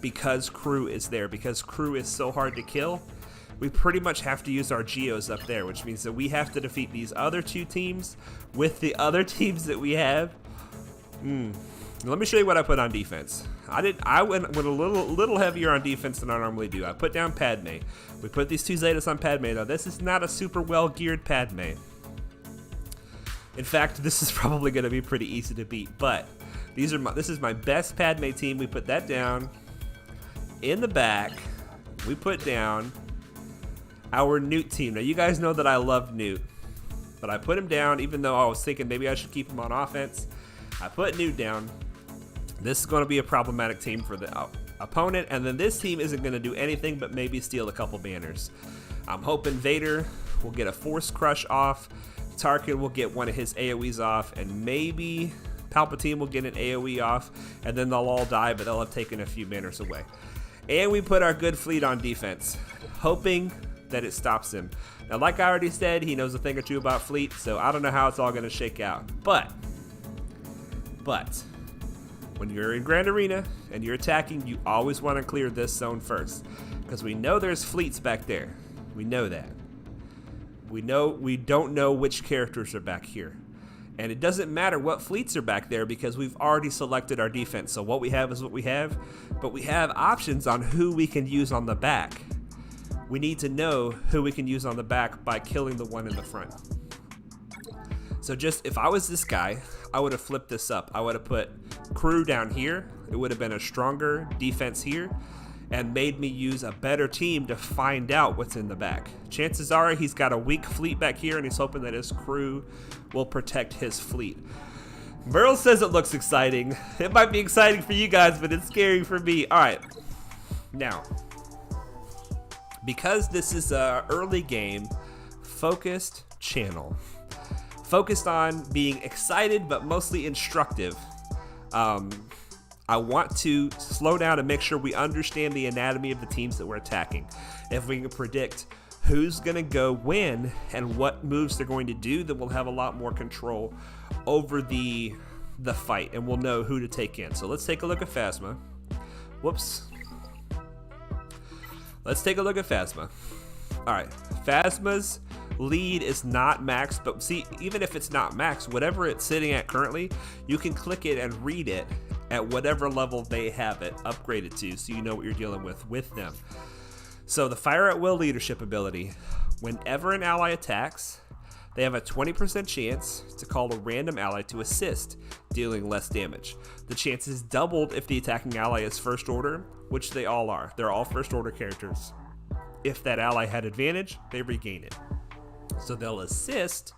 because Kru is there, because Kru is so hard to kill. We pretty much have to use our Geos up there, which means that we have to defeat these other two teams with the other teams that we have. Let me show you what I put on defense. I went a little heavier on defense than I normally do. I put down Padme. We put these two Zetas on Padme. Now this is not a super well geared Padme. In fact, this is probably going to be pretty easy to beat, but this is my best Padme team. We put that down. In the back, we put down our Newt team. Now you guys know that I love Newt, but I put him down even though I was thinking maybe I should keep him on offense. I put Newt down. This is going to be a problematic team for the opponent, and then this team isn't going to do anything but maybe steal a couple banners. I'm hoping Vader will get a Force Crush off, Tarkin will get one of his AoEs off, and maybe Palpatine will get an AoE off, and then they'll all die, but they'll have taken a few banners away. And we put our good fleet on defense, hoping that it stops him. Now, like I already said, he knows a thing or two about fleet, so I don't know how it's all going to shake out. But when you're in Grand Arena and you're attacking, you always want to clear this zone first, because we know there's fleets back there. We know that. We don't know which characters are back here. And it doesn't matter what fleets are back there because we've already selected our defense. So what we have is what we have, but we have options on who we can use on the back. We need to know who we can use on the back by killing the one in the front. So just, if I was this guy, I would have flipped this up. I would have put Kru down here. It would have been a stronger defense here and made me use a better team to find out what's in the back. Chances are he's got a weak fleet back here and he's hoping that his crew will protect his fleet. Merle says it looks exciting. It might be exciting for you guys, but it's scary for me. All right, now, because this is a early game, focused channel, focused on being excited but mostly instructive, I want to slow down and make sure we understand the anatomy of the teams that we're attacking. If we can predict who's going to go when and what moves they're going to do, then we'll have a lot more control over the fight, and we'll know who to take in. So let's take a look at Phasma. Whoops. Let's take a look at Phasma. All right, Phasma's lead is not max, but see, even if it's not max, whatever it's sitting at currently, you can click it and read it at whatever level they have it upgraded to, so you know what you're dealing with them. So the Fire at Will leadership ability, whenever an ally attacks, they have a 20% chance to call a random ally to assist, dealing less damage. The chance is doubled if the attacking ally is first order, which they all are. They're all first order characters. If that ally had advantage, they regain it. So they'll assist.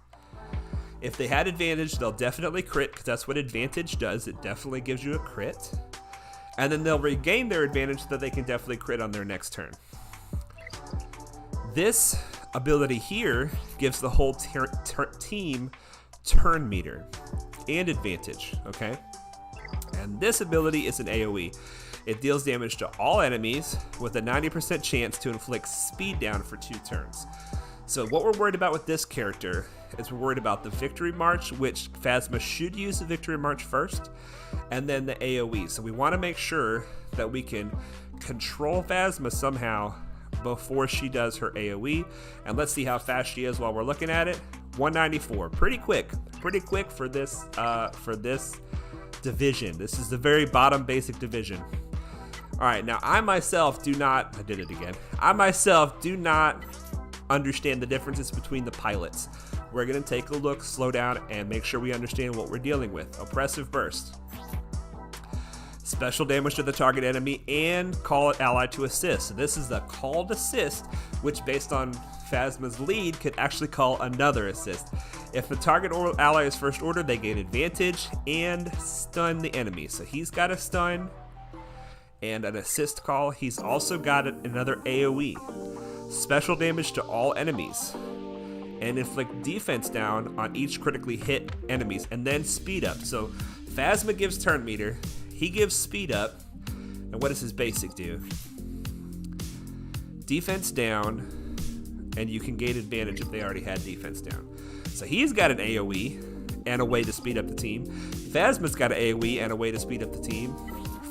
If they had advantage, they'll definitely crit, because that's what advantage does. It definitely gives you a crit. And then they'll regain their advantage so that they can definitely crit on their next turn. This ability here gives the whole team turn meter and advantage, okay? And this ability is an AoE. It deals damage to all enemies with a 90% chance to inflict speed down for 2 turns. So what we're worried about with this character is we're worried about the Victory March, which Phasma should use the Victory March first, and then the AoE. So we want to make sure that we can control Phasma somehow before she does her AoE. And let's see how fast she is while we're looking at it. 194, pretty quick for this division. This is the very bottom basic division. All right, now I myself do not understand the differences between the pilots. We're gonna take a look, slow down, and make sure we understand what we're dealing with. Oppressive Burst. Special damage to the target enemy and call ally to assist. So this is a called assist, which based on Phasma's lead could actually call another assist. If the target or ally is first order, they gain advantage and stun the enemy. So he's got a stun and an assist call. He's also got another AoE. Special damage to all enemies and inflict defense down on each critically hit enemies, and then speed up. So Phasma gives turn meter, he gives speed up, and what does his basic do? Defense down, and you can gain advantage if they already had defense down. So he's got an AoE and a way to speed up the team. Phasma's got an AoE and a way to speed up the team.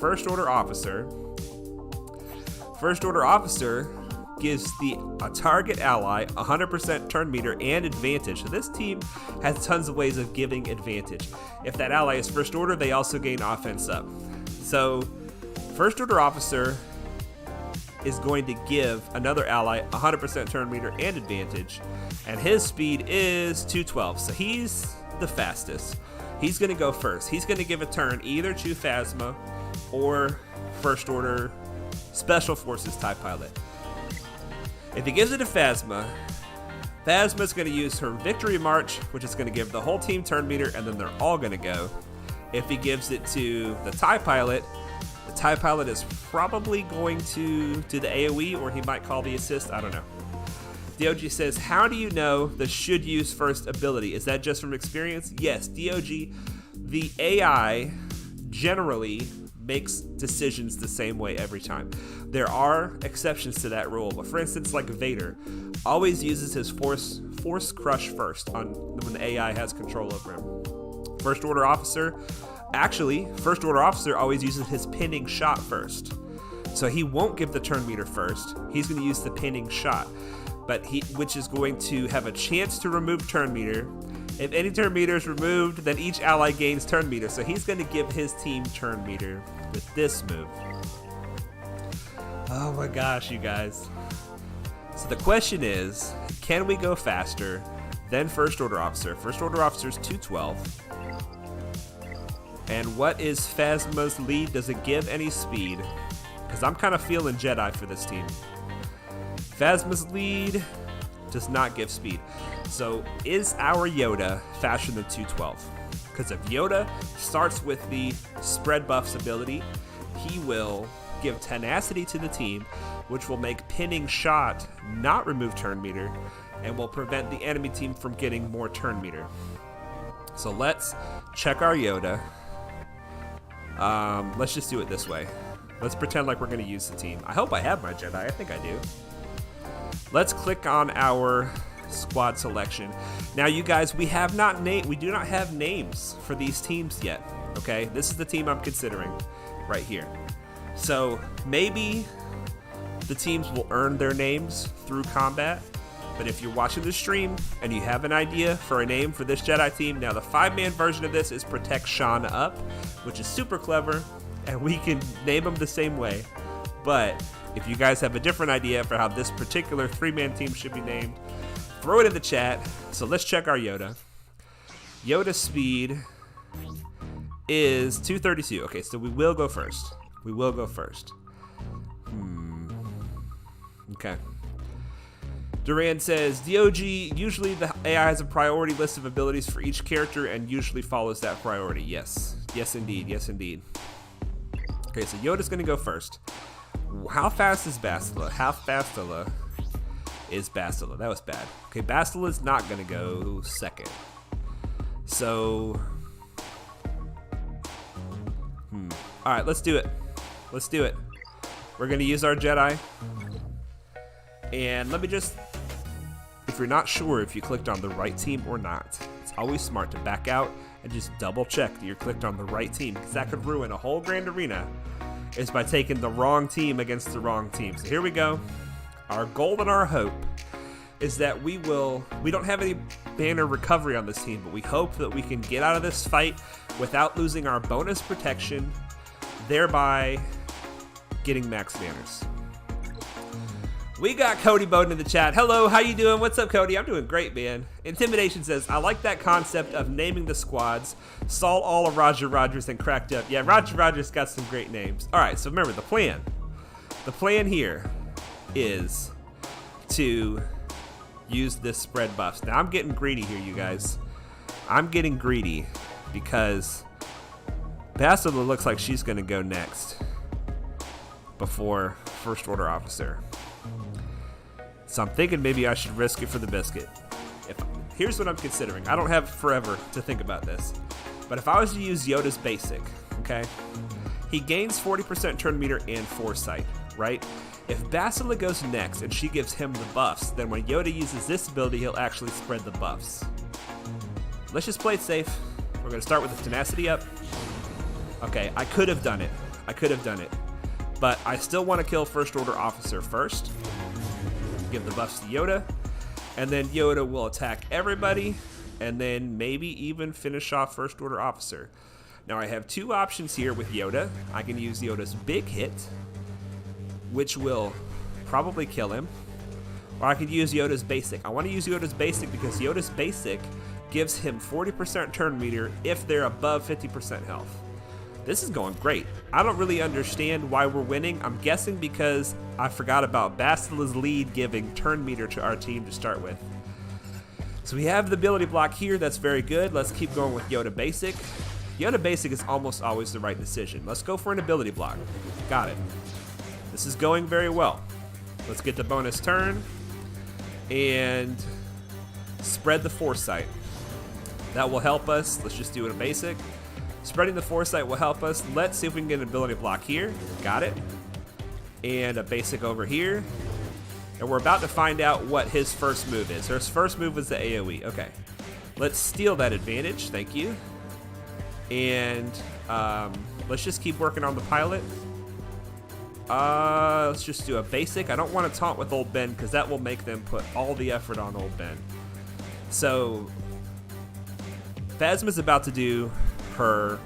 First Order Officer gives a target ally 100% turn meter and advantage. So this team has tons of ways of giving advantage. If that ally is first order, they also gain offense up. So First Order Officer is going to give another ally 100% turn meter and advantage, and his speed is 212. So he's the fastest. He's going to go first. He's going to give a turn either to Phasma or First Order Special Forces TIE Pilot. If he gives it to Phasma, Phasma's going to use her Victory March, which is going to give the whole team turn meter, and then they're all going to go. If he gives it to the TIE Pilot, the TIE Pilot is probably going to do the AoE, or he might call the assist. I don't know. DOG says, how do you know the should use first ability? Is that just from experience? Yes, DOG, the AI generally makes decisions the same way every time. There are exceptions to that rule, but for instance, like Vader always uses his force crush first when the AI has control over him. First Order Officer always uses his pinning shot first. So he won't give the turn meter first. He's going to use the pinning shot, which is going to have a chance to remove turn meter If any turn meter is removed, then each ally gains turn meter. So he's going to give his team turn meter with this move. Oh my gosh, you guys. So the question is, can we go faster than First Order Officer? First Order Officer is 212. And what is Phasma's lead? Does it give any speed? Because I'm kind of feeling Jedi for this team. Phasma's lead does not give speed. So is our Yoda faster than 212? Because if Yoda starts with the spread buffs ability, he will give tenacity to the team, which will make pinning shot not remove turn meter and will prevent the enemy team from getting more turn meter. So let's check our Yoda. Let's just do it this way. Let's pretend like we're going to use the team. I hope I have my Jedi. I think I do. Let's click on our squad selection. Now, you guys, we do not have names for these teams yet. Okay, this is the team I'm considering right here. So maybe the teams will earn their names through combat. But if you're watching the stream and you have an idea for a name for this Jedi team, now the 5-man version of this is Protect Sean Up, which is super clever, and we can name them the same way. But if you guys have a different idea for how this particular 3-man team should be named, throw it in the chat. So let's check our Yoda. Yoda speed is 232. Okay, so we will go first. We will go first. Okay. Duran says, DOG, usually the AI has a priority list of abilities for each character and usually follows that priority. Yes. Yes, indeed. Yes, indeed. Okay, so Yoda's going to go first. How fast is Bastilla? How Bastilla is Bastilla? That was bad. Okay, Bastilla's not going to go second. So, all right, let's do it. Let's do it. We're going to use our Jedi. And let me just, if you're not sure if you clicked on the right team or not, it's always smart to back out and just double check that you're clicked on the right team, because that could ruin a whole grand arena, is by taking the wrong team against the wrong team. So here we go. Our goal and our hope is that we don't have any banner recovery on this team, but we hope that we can get out of this fight without losing our bonus protection, thereby getting max banners. We got Cody Bowden in the chat. Hello, how you doing? What's up, Cody? I'm doing great, man. Intimidation says, I like that concept of naming the squads. Saw all of Roger Rogers and cracked up. Yeah, Roger Rogers got some great names. All right, so remember the plan. The plan here is to use this spread buffs. Now, I'm getting greedy here, you guys. I'm getting greedy because Bastilla looks like she's going to go next before First Order Officer. So I'm thinking maybe I should risk it for the biscuit. Here's what I'm considering. I don't have forever to think about this. But if I was to use Yoda's basic, okay? He gains 40% turn meter and foresight, right? If Bastilla goes next and she gives him the buffs, then when Yoda uses this ability, he'll actually spread the buffs. Let's just play it safe. We're going to start with the tenacity up. Okay, I could have done it. I could have done it. But I still want to kill First Order Officer first. Give the buffs to Yoda, and then Yoda will attack everybody, and then maybe even finish off First Order Officer. Now I have two options here with Yoda. I can use Yoda's big hit, which will probably kill him, or I could use Yoda's basic. I want to use Yoda's basic because Yoda's basic gives him 40% turn meter if they're above 50% health. This is going great. I don't really understand why we're winning. I'm guessing because I forgot about Bastilla's lead giving turn meter to our team to start with. So we have the ability block here. That's very good. Let's keep going with Yoda Basic. Yoda Basic is almost always the right decision. Let's go for an ability block. Got it. This is going very well. Let's get the bonus turn and spread the foresight. That will help us. Let's just do it a basic. Spreading the foresight will help us. Let's see if we can get an ability block here. Got it. And a basic over here. And we're about to find out what his first move is. His first move was the AoE. Okay. Let's steal that advantage. Thank you. And let's just keep working on the pilot. Let's just do a basic. I don't want to taunt with Old Ben because that will make them put all the effort on Old Ben. So Phasma's about to do her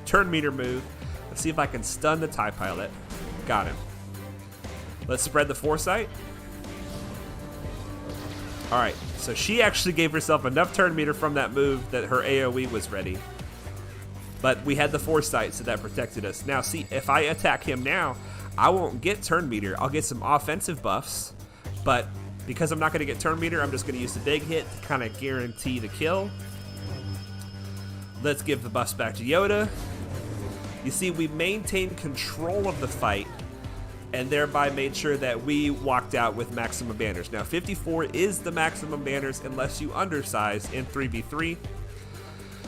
turn meter move. Let's see if I can stun the TIE pilot. Got him. Let's spread the foresight. Alright, so she actually gave herself enough turn meter from that move that her AoE was ready. But we had the foresight, so that protected us. Now, see, if I attack him now, I won't get turn meter. I'll get some offensive buffs, but because I'm not going to get turn meter, I'm just going to use the big hit to kind of guarantee the kill. Let's give the buffs back to Yoda. You see, we maintained control of the fight and thereby made sure that we walked out with maximum banners. Now, 54 is the maximum banners unless you undersize in 3v3.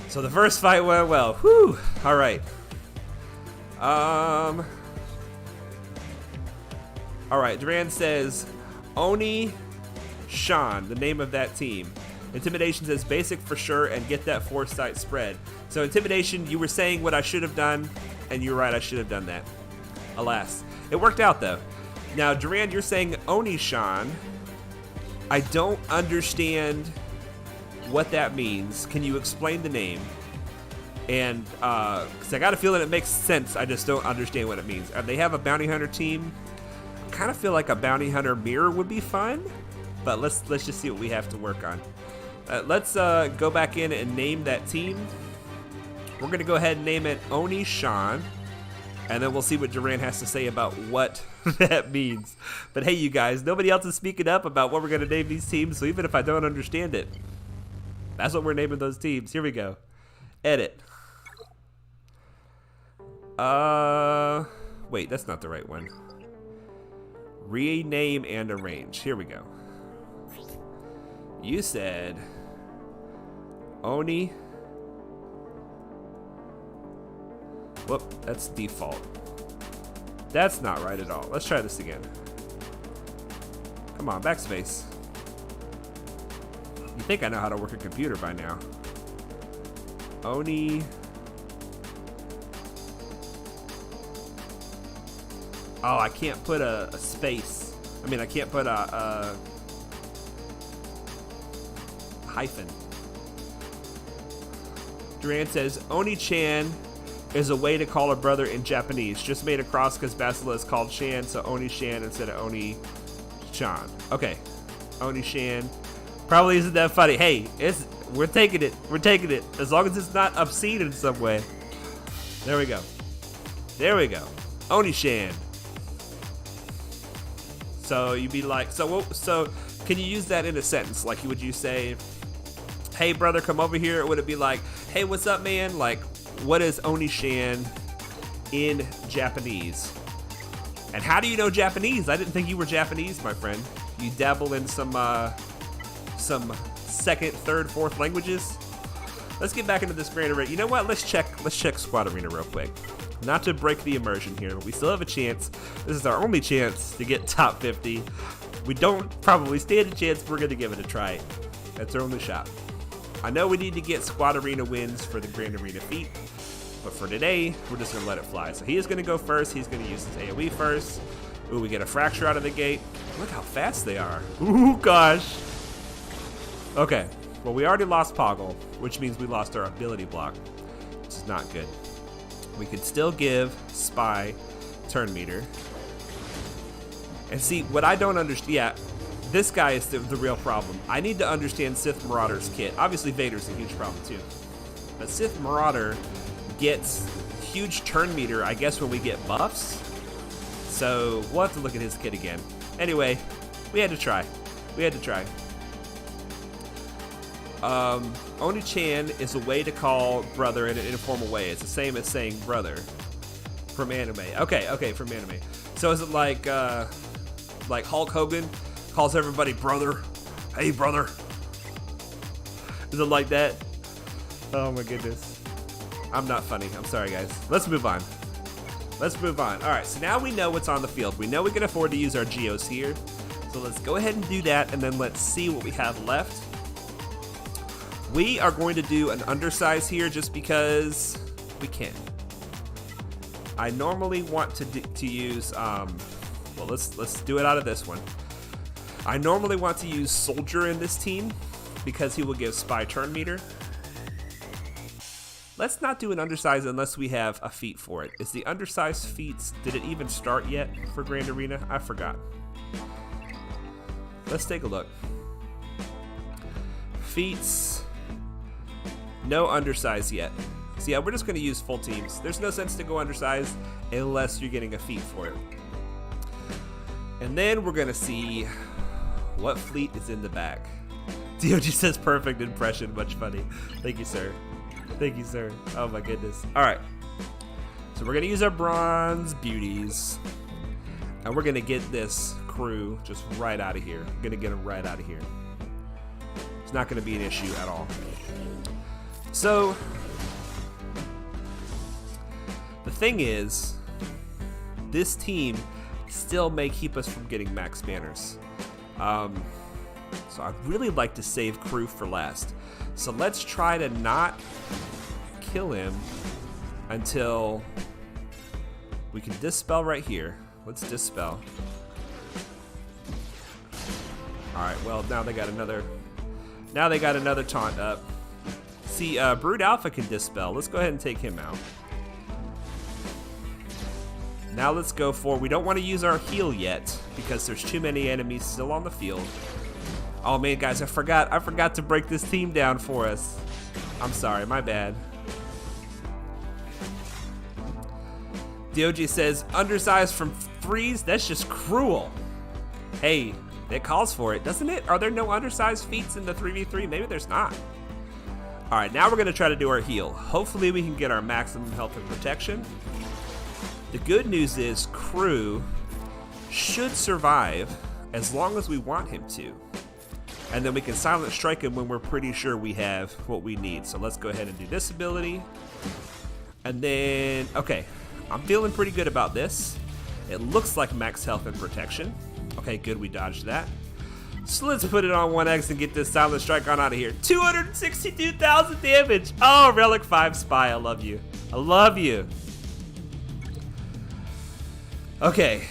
So the first fight went well. Whew. All right. All right. Duran says Oni Shan, the name of that team. Intimidation says basic for sure and get that foresight spread. So Intimidation, you were saying what I should have done, and you're right, I should have done that. Alas. It worked out though. Now, Duran, you're saying Oni Shan. I don't understand what that means. Can you explain the name? And because I got a feeling it makes sense, I just don't understand what it means. They have a bounty hunter team. I kind of feel like a bounty hunter mirror would be fun, but let's just see what we have to work on. Let's go back in and name that team. We're gonna go ahead and name it Oni Shan, and then we'll see what Duran has to say about what that means. But hey, you guys, nobody else is speaking up about what we're gonna name these teams, so even if I don't understand it, that's what we're naming those teams. Here we go. Edit. Wait, that's not the right one. Rename and arrange. Here we go. You said Oni. Whoop, that's default. That's not right at all. Let's try this again. Come on, backspace. You think I know how to work a computer by now. Oni. Oh, I can't put a space. I mean, I can't put a hyphen. Duran says, Oni-chan is a way to call a brother in Japanese. Just made a cross because Bastilla is called Shan, so Oni-chan instead of Oni-chan. Okay, Oni-chan. Probably isn't that funny. Hey, we're taking it. We're taking it. As long as it's not obscene in some way. There we go. There we go. Oni-chan. So you'd be like, so can you use that in a sentence? Like, would you say, hey brother, come over here? Or would it be like, hey, what's up, man? Like, what is Oni-chan in Japanese? And how do you know Japanese? I didn't think you were Japanese, my friend. You dabble in some second, third, fourth languages. Let's get back into this Grand Arena. You know what? Let's check Squad Arena real quick. Not to break the immersion here, but we still have a chance. This is our only chance to get top 50. We don't probably stand a chance, but we're going to give it a try. That's our only shot. I know we need to get Squad Arena wins for the Grand Arena feat, but for today, we're just going to let it fly. So he is going to go first. He's going to use his AoE first. Ooh, we get a fracture out of the gate. Look how fast they are. Ooh, gosh. Okay, well, we already lost Poggle, which means we lost our ability block, which is not good. We could still give Spy turn meter. And see, what I don't understand, yeah, this guy is the real problem. I need to understand Sith Marauder's kit. Obviously, Vader's a huge problem too. But Sith Marauder gets huge turn meter, I guess, when we get buffs. So we'll have to look at his kit again. Anyway, we had to try. We had to try. Oni-chan is a way to call brother in an informal way. It's the same as saying brother from anime. Okay, from anime. So is it like Hulk Hogan calls everybody brother? Hey, brother. Is it like that? Oh my goodness. I'm not funny. I'm sorry, guys. Let's move on. Let's move on. All right, so now we know what's on the field. We know we can afford to use our Geos here. So let's go ahead and do that, and then let's see what we have left. We are going to do an undersize here just because we can. I normally want to use, well, let's do it out of this one. I normally want to use Soldier in this team because he will give Spy turn meter. Let's not do an undersize unless we have a feat for it. Is the undersized feats, did it even start yet for Grand Arena? I forgot. Let's take a look. Feats, no undersize yet. So yeah, we're just gonna use full teams. There's no sense to go undersized unless you're getting a feat for it. And then we're gonna see what fleet is in the back. DOG says perfect impression, much funny. Thank you, sir. Thank you, sir. Oh my goodness. All right. So we're gonna use our bronze beauties, and we're gonna get this crew just right out of here. We're gonna get them right out of here. It's not gonna be an issue at all. So the thing is, this team still may keep us from getting max banners. So I'd really like to save Kru for last. So let's try to not kill him until we can dispel right here. Let's dispel. All right, well, now they got another taunt up. See, Brood Alpha can dispel. Let's go ahead and take him out. Now let's go for, we don't want to use our heal yet because there's too many enemies still on the field. Oh man, guys, I forgot to break this team down for us. I'm sorry, my bad. DOG says, undersized from threes? That's just cruel. Hey, it calls for it, doesn't it? Are there no undersized feats in the 3v3? Maybe there's not. All right, now we're gonna try to do our heal. Hopefully we can get our maximum health and protection. The good news is Kru should survive as long as we want him to. And then we can silent strike him when we're pretty sure we have what we need. So let's go ahead and do this ability. And then, okay, I'm feeling pretty good about this. It looks like max health and protection. Okay, good, we dodged that. So let's put it on 1x and get this silent strike on out of here. 262,000 damage. Oh, Relic 5 Spy, I love you. I love you. Okay.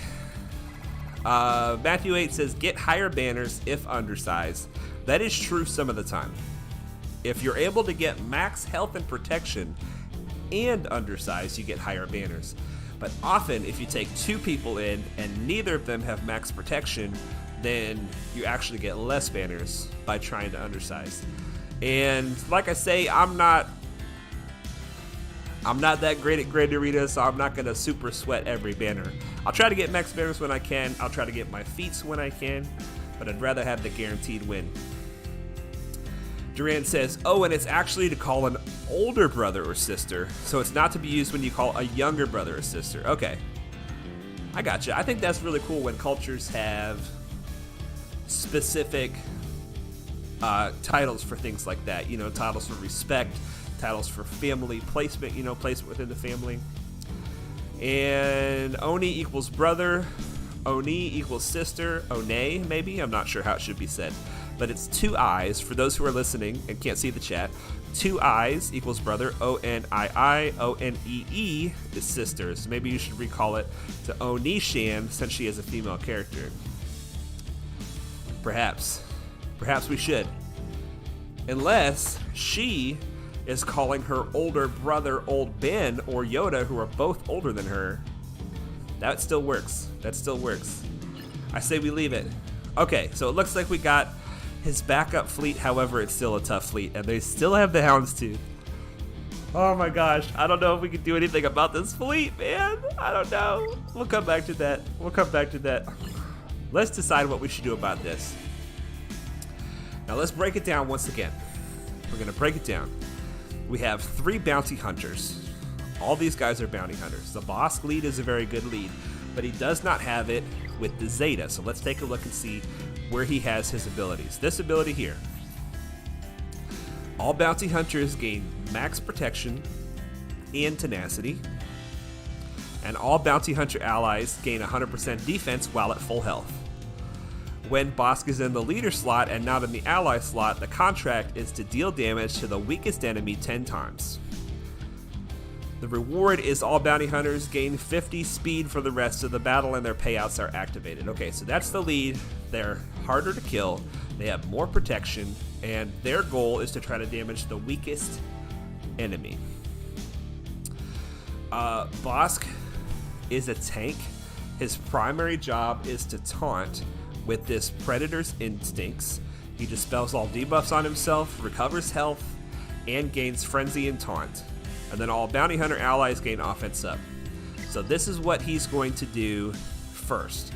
Matthew 8 says, get higher banners if undersized. That is true some of the time. If you're able to get max health and protection and undersized, you get higher banners. But often, if you take two people in and neither of them have max protection, then you actually get less banners by trying to undersize. And like I say, I'm not that great at Grand Arena, so I'm not gonna super sweat every banner. I'll try to get max banners when I can. I'll try to get my feats when I can, but I'd rather have the guaranteed win. Duran says, oh, and it's actually to call an older brother or sister, so it's not to be used when you call a younger brother or sister. Okay, I gotcha. I think that's really cool when cultures have specific titles for things like that. You know, titles for respect, titles for family placement, you know, placement within the family. And Oni equals brother, Oni equals sister, One maybe, I'm not sure how it should be said. But it's two I's, for those who are listening and can't see the chat. Two I's equals brother, O-N-I-I, O-N-E-E is sister. So maybe you should recall it to Oni-shan since she is a female character. Perhaps we should. Unless she is calling her older brother Old Ben or Yoda, who are both older than her. That still works. That still works. I say we leave it. Okay, so it looks like we got his backup fleet. However, it's still a tough fleet, and they still have the Houndstooth. Oh my gosh, I don't know if we can do anything about this fleet, man. I don't know. We'll come back to that. Let's decide what we should do about this. Now let's break it down once again. We're gonna break it down. We have 3 bounty hunters. All these guys are bounty hunters. The boss lead is a very good lead, but he does not have it with the Zeta. So let's take a look and see where he has his abilities. This ability here. All bounty hunters gain max protection and tenacity. And all bounty hunter allies gain 100% defense while at full health. When Bosk is in the leader slot and not in the ally slot, the contract is to deal damage to the weakest enemy 10 times. The reward is all bounty hunters gain 50 speed for the rest of the battle and their payouts are activated. Okay, so that's the lead. They're harder to kill, they have more protection, and their goal is to try to damage the weakest enemy. Bosk is a tank. His primary job is to taunt with this Predator's instincts. He dispels all debuffs on himself, recovers health, and gains Frenzy and Taunt. And then all Bounty Hunter allies gain offense up. So this is what he's going to do first.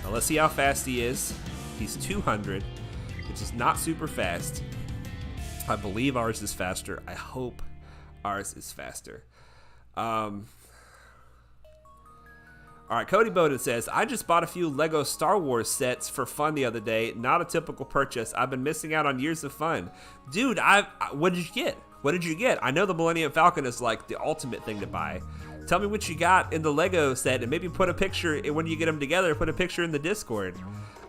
Now let's see how fast he is. He's 200, which is not super fast. I believe ours is faster. I hope ours is faster. All right, Cody Bowden says, I just bought a few Lego Star Wars sets for fun the other day. Not a typical purchase. I've been missing out on years of fun. Dude, what did you get? What did you get? I know the Millennium Falcon is like the ultimate thing to buy. Tell me what you got in the Lego set, and maybe put a picture when you get them together. Put a picture in the Discord.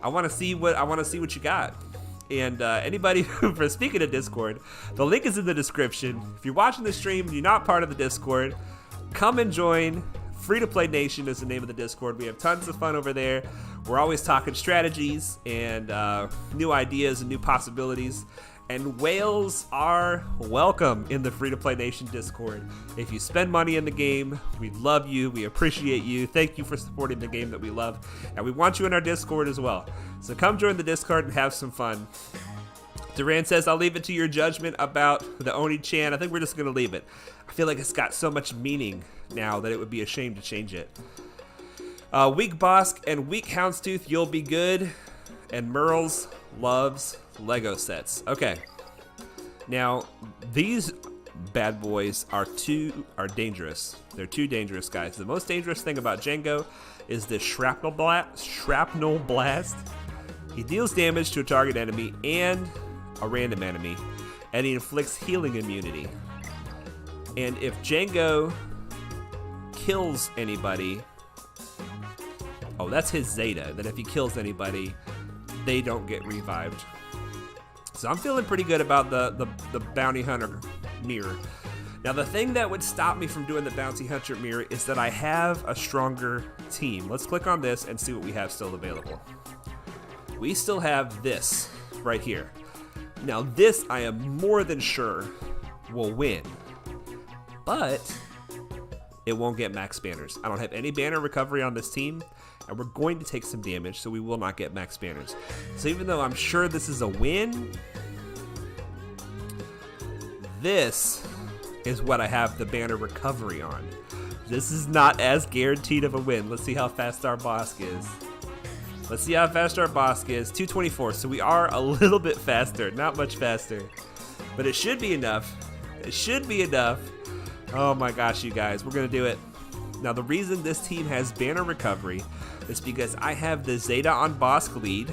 I want to see what you got. And anybody for speaking of Discord, the link is in the description. If you're watching the stream and you're not part of the Discord, come and join. Free-to-Play Nation is the name of the Discord. We have tons of fun over there. We're always talking strategies and new ideas and new possibilities. And whales are welcome in the Free-to-Play Nation Discord. If you spend money in the game, we love you. We appreciate you. Thank you for supporting the game that we love. And we want you in our Discord as well. So come join the Discord and have some fun. Duran says, I'll leave it to your judgment about the Oni-chan. I think we're just going to leave it. I feel like it's got so much meaning now that it would be a shame to change it. Weak Bosk and Weak Houndstooth, you'll be good. And Merles loves Lego sets. Okay. Now, these bad boys are dangerous. They're too dangerous, guys. The most dangerous thing about Django is this Shrapnel Blast. He deals damage to a target enemy and a random enemy, and he inflicts healing immunity. And if Django kills anybody, oh, that's his Zeta, that if he kills anybody, they don't get revived. So I'm feeling pretty good about the Bounty Hunter mirror. Now, the thing that would stop me from doing the Bounty Hunter mirror is that I have a stronger team. Let's click on this and see what we have still available. We still have this right here. Now, this I am more than sure will win, but it won't get max banners. I don't have any banner recovery on this team, and we're going to take some damage, so we will not get max banners. So even though I'm sure this is a win, this is what I have the banner recovery on. This is not as guaranteed of a win. Let's see how fast our Bosk is. Let's see how fast our Bosk is. 224, so we are a little bit faster, not much faster. But it should be enough. It should be enough. Oh my gosh, you guys, we're gonna do it. Now, the reason this team has banner recovery is because I have the Zeta on Bosk lead,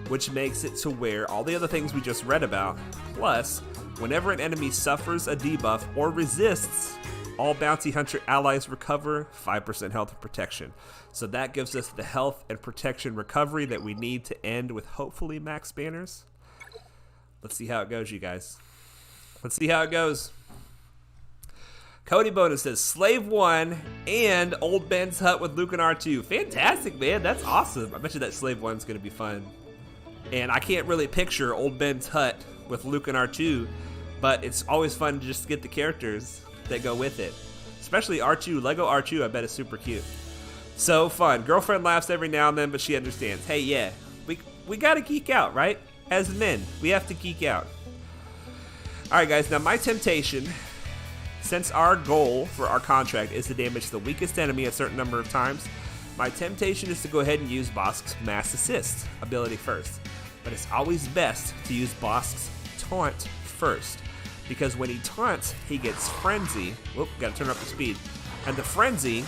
which makes it to where all the other things we just read about, plus whenever an enemy suffers a debuff or resists, all Bounty Hunter allies recover 5% health and protection. So that gives us the health and protection recovery that we need to end with hopefully max banners. Let's see how it goes, you guys. Let's see how it goes. Cody Bonus says, Slave 1 and Old Ben's Hut with Luke and R2. Fantastic, man. That's awesome. I bet you that Slave 1's going to be fun. And I can't really picture Old Ben's Hut with Luke and R2, but it's always fun to just get the characters that go with it. Especially R2. Lego R2, I bet is super cute. So fun. Girlfriend laughs every now and then, but she understands. Hey, yeah, we got to geek out, right? As men, we have to geek out. All right, guys. Now, my temptation, since our goal for our contract is to damage the weakest enemy a certain number of times, my temptation is to go ahead and use Bosk's Mass Assist ability first. But it's always best to use Bosk's Taunt first, because when he taunts, he gets Frenzy. Whoop, gotta turn up the speed. And the Frenzy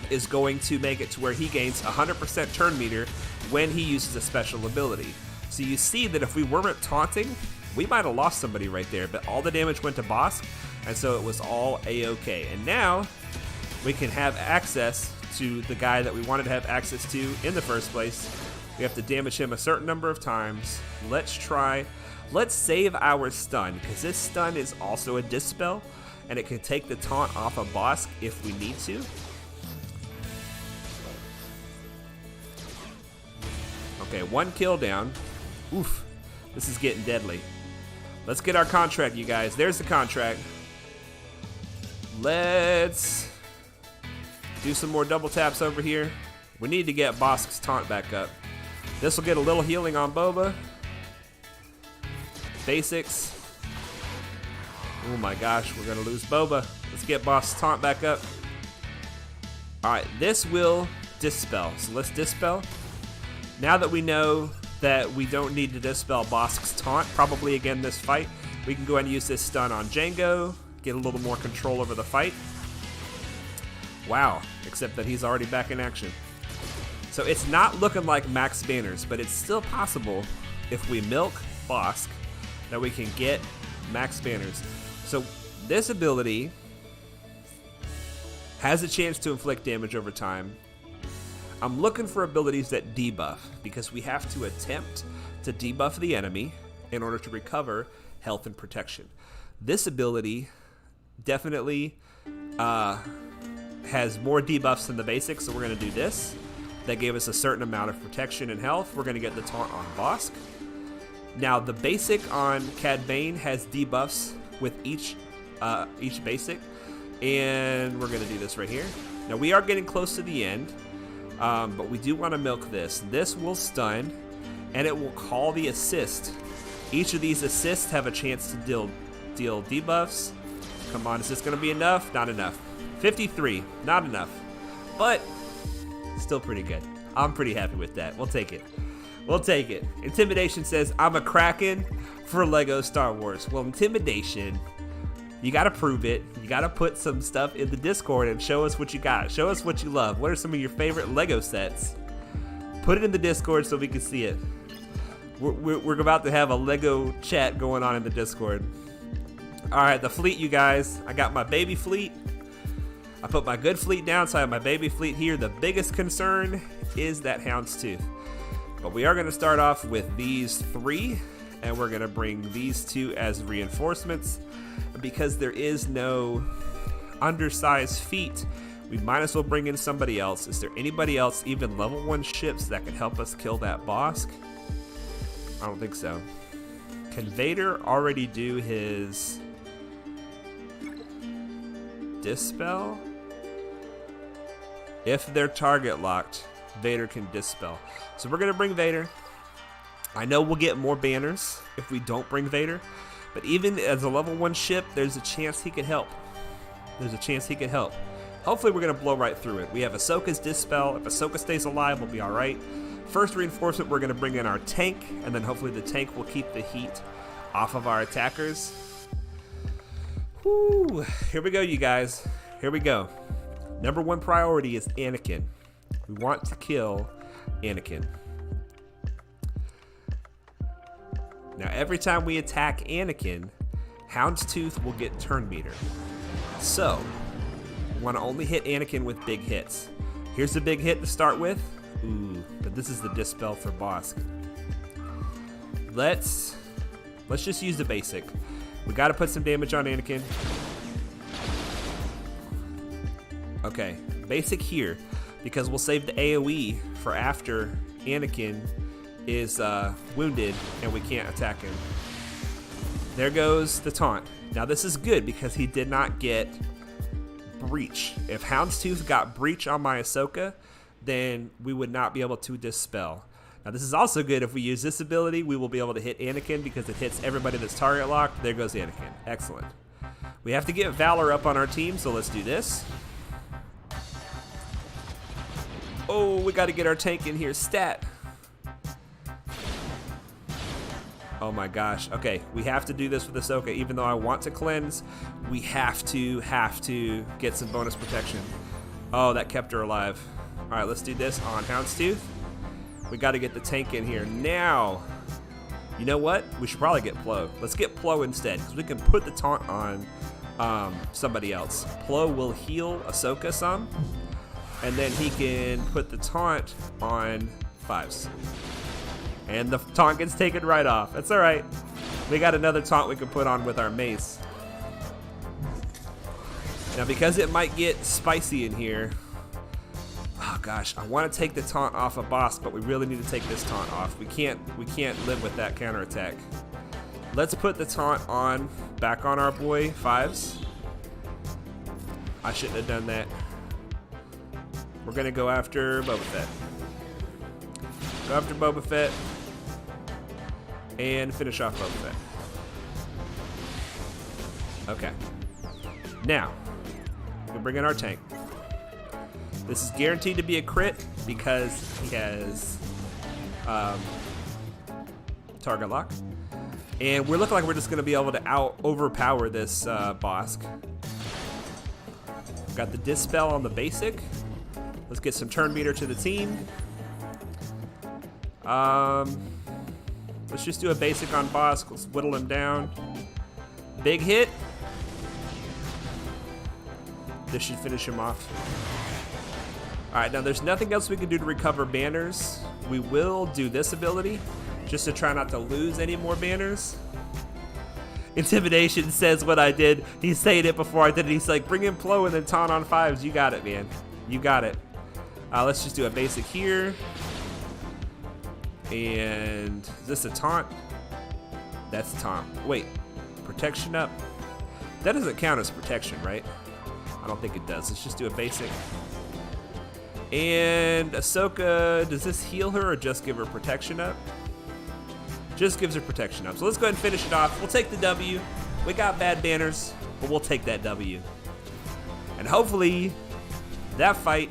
is going to make it to where he gains 100% turn meter when he uses a special ability. So you see that if we weren't taunting, we might have lost somebody right there, but all the damage went to Bosk, and so it was all A-okay. And now we can have access to the guy that we wanted to have access to in the first place. We have to damage him a certain number of times. Let's save our stun, because this stun is also a dispel, and it can take the taunt off of Bosk if we need to. Okay, 1 kill down. Oof, this is getting deadly. Let's get our contract, you guys. There's the contract. Let's do some more double taps over here. We need to get Bosk's taunt back up. This will get a little healing on Boba. Basics. Oh my gosh, we're gonna lose Boba. Let's get Bosk's taunt back up. Alright, this will dispel. So let's dispel. Now that we know that we don't need to dispel Bosk's taunt, probably again this fight, we can go ahead and use this stun on Jango, get a little more control over the fight. Wow, except that he's already back in action. So it's not looking like max banners, but it's still possible if we milk Bosk that we can get max banners. So this ability has a chance to inflict damage over time. I'm looking for abilities that debuff, because we have to attempt to debuff the enemy in order to recover health and protection. This ability definitely has more debuffs than the basics, so we're going to do this. That gave us a certain amount of protection and health. We're going to get the taunt on Bosk. Now the basic on Cad Bane has debuffs with each basic, and we're going to do this right here. Now we are getting close to the end, but we do want to milk this. This will stun, and it will call the assist. Each of these assists have a chance to deal debuffs. Come on, is this going to be enough? Not enough. 53, not enough, but still pretty good. I'm pretty happy with that. We'll take it. We'll take it. Intimidation says, I'm a Kraken for Lego Star Wars. Well, Intimidation, you got to prove it. You got to put some stuff in the Discord and show us what you got. Show us what you love. What are some of your favorite Lego sets? Put it in the Discord so we can see it. We're about to have a Lego chat going on in the Discord. All right, the fleet, you guys. I got my baby fleet. I put my good fleet down, so I have my baby fleet here. The biggest concern is that Houndstooth. But we are going to start off with these 3, and we're going to bring these 2 as reinforcements. Because there is no undersized feat, we might as well bring in somebody else. Is there anybody else, even level 1 ships, that can help us kill that Bosk? I don't think so. Can Vader already do his Dispel? If they're target locked, Vader can dispel. So we're going to bring Vader. I know we'll get more banners if we don't bring Vader, but even as a level 1 ship, there's a chance he could help. There's a chance he could help. Hopefully we're going to blow right through it. We have Ahsoka's dispel. If Ahsoka stays alive, we'll be alright. First reinforcement, we're going to bring in our tank, and then hopefully the tank will keep the heat off of our attackers. Whew. Here we go, you guys. Here we go. Number 1 priority is Anakin. We want to kill Anakin. Now, every time we attack Anakin, Houndstooth will get turn meter. So, we want to only hit Anakin with big hits. Here's the big hit to start with. Ooh, but this is the dispel for Bosk. Let's just use the basic. We got to put some damage on Anakin. Okay, basic here, because we'll save the AoE for after Anakin is wounded and we can't attack him. There goes the taunt. Now this is good because he did not get breach. If Houndstooth got breach on my Ahsoka, then we would not be able to dispel. Now this is also good. If we use this ability, we will be able to hit Anakin because it hits everybody that's target locked. There goes Anakin. Excellent. We have to get Valor up on our team, so let's do this. Oh, we got to get our tank in here. Stat. Oh my gosh. Okay, we have to do this with Ahsoka. Even though I want to cleanse, we have to get some bonus protection. Oh, that kept her alive. All right, let's do this on Houndstooth. We got to get the tank in here now. You know what? We should probably get Plo. Let's get Plo instead, because we can put the taunt on somebody else. Plo will heal Ahsoka some, and then he can put the taunt on Fives. And the taunt gets taken right off. That's all right. We got another taunt we can put on with our mace. Now, because it might get spicy in here, oh gosh, I want to take the taunt off of Bosk, but we really need to take this taunt off. We can't live with that counterattack. Let's put the taunt on back on our boy Fives. I shouldn't have done that. We're gonna go after Boba Fett. Go after Boba Fett. And finish off Boba Fett. Okay. Now, we bring in our tank. This is guaranteed to be a crit because he has target lock. And we're looking like we're just gonna be able to overpower this Bosk. Got the Dispel on the basic. Let's get some turn meter to the team. Let's just do a basic on Bosk. Let's whittle him down. Big hit. This should finish him off. Alright, now there's nothing else we can do to recover banners. We will do this ability, just to try not to lose any more banners. Intimidation says what I did. He's saying it before I did it. He's like, bring in Plo and then taunt on 5s. You got it, man. You got it. Let's just do a basic here. And is this a taunt? That's a taunt. Wait, protection up? That doesn't count as protection, right? I don't think it does. Let's just do a basic. And Ahsoka, does this heal her or just give her protection up? Just gives her protection up. So let's go ahead and finish it off. We'll take the W. We got bad banners, but we'll take that W. And hopefully that fight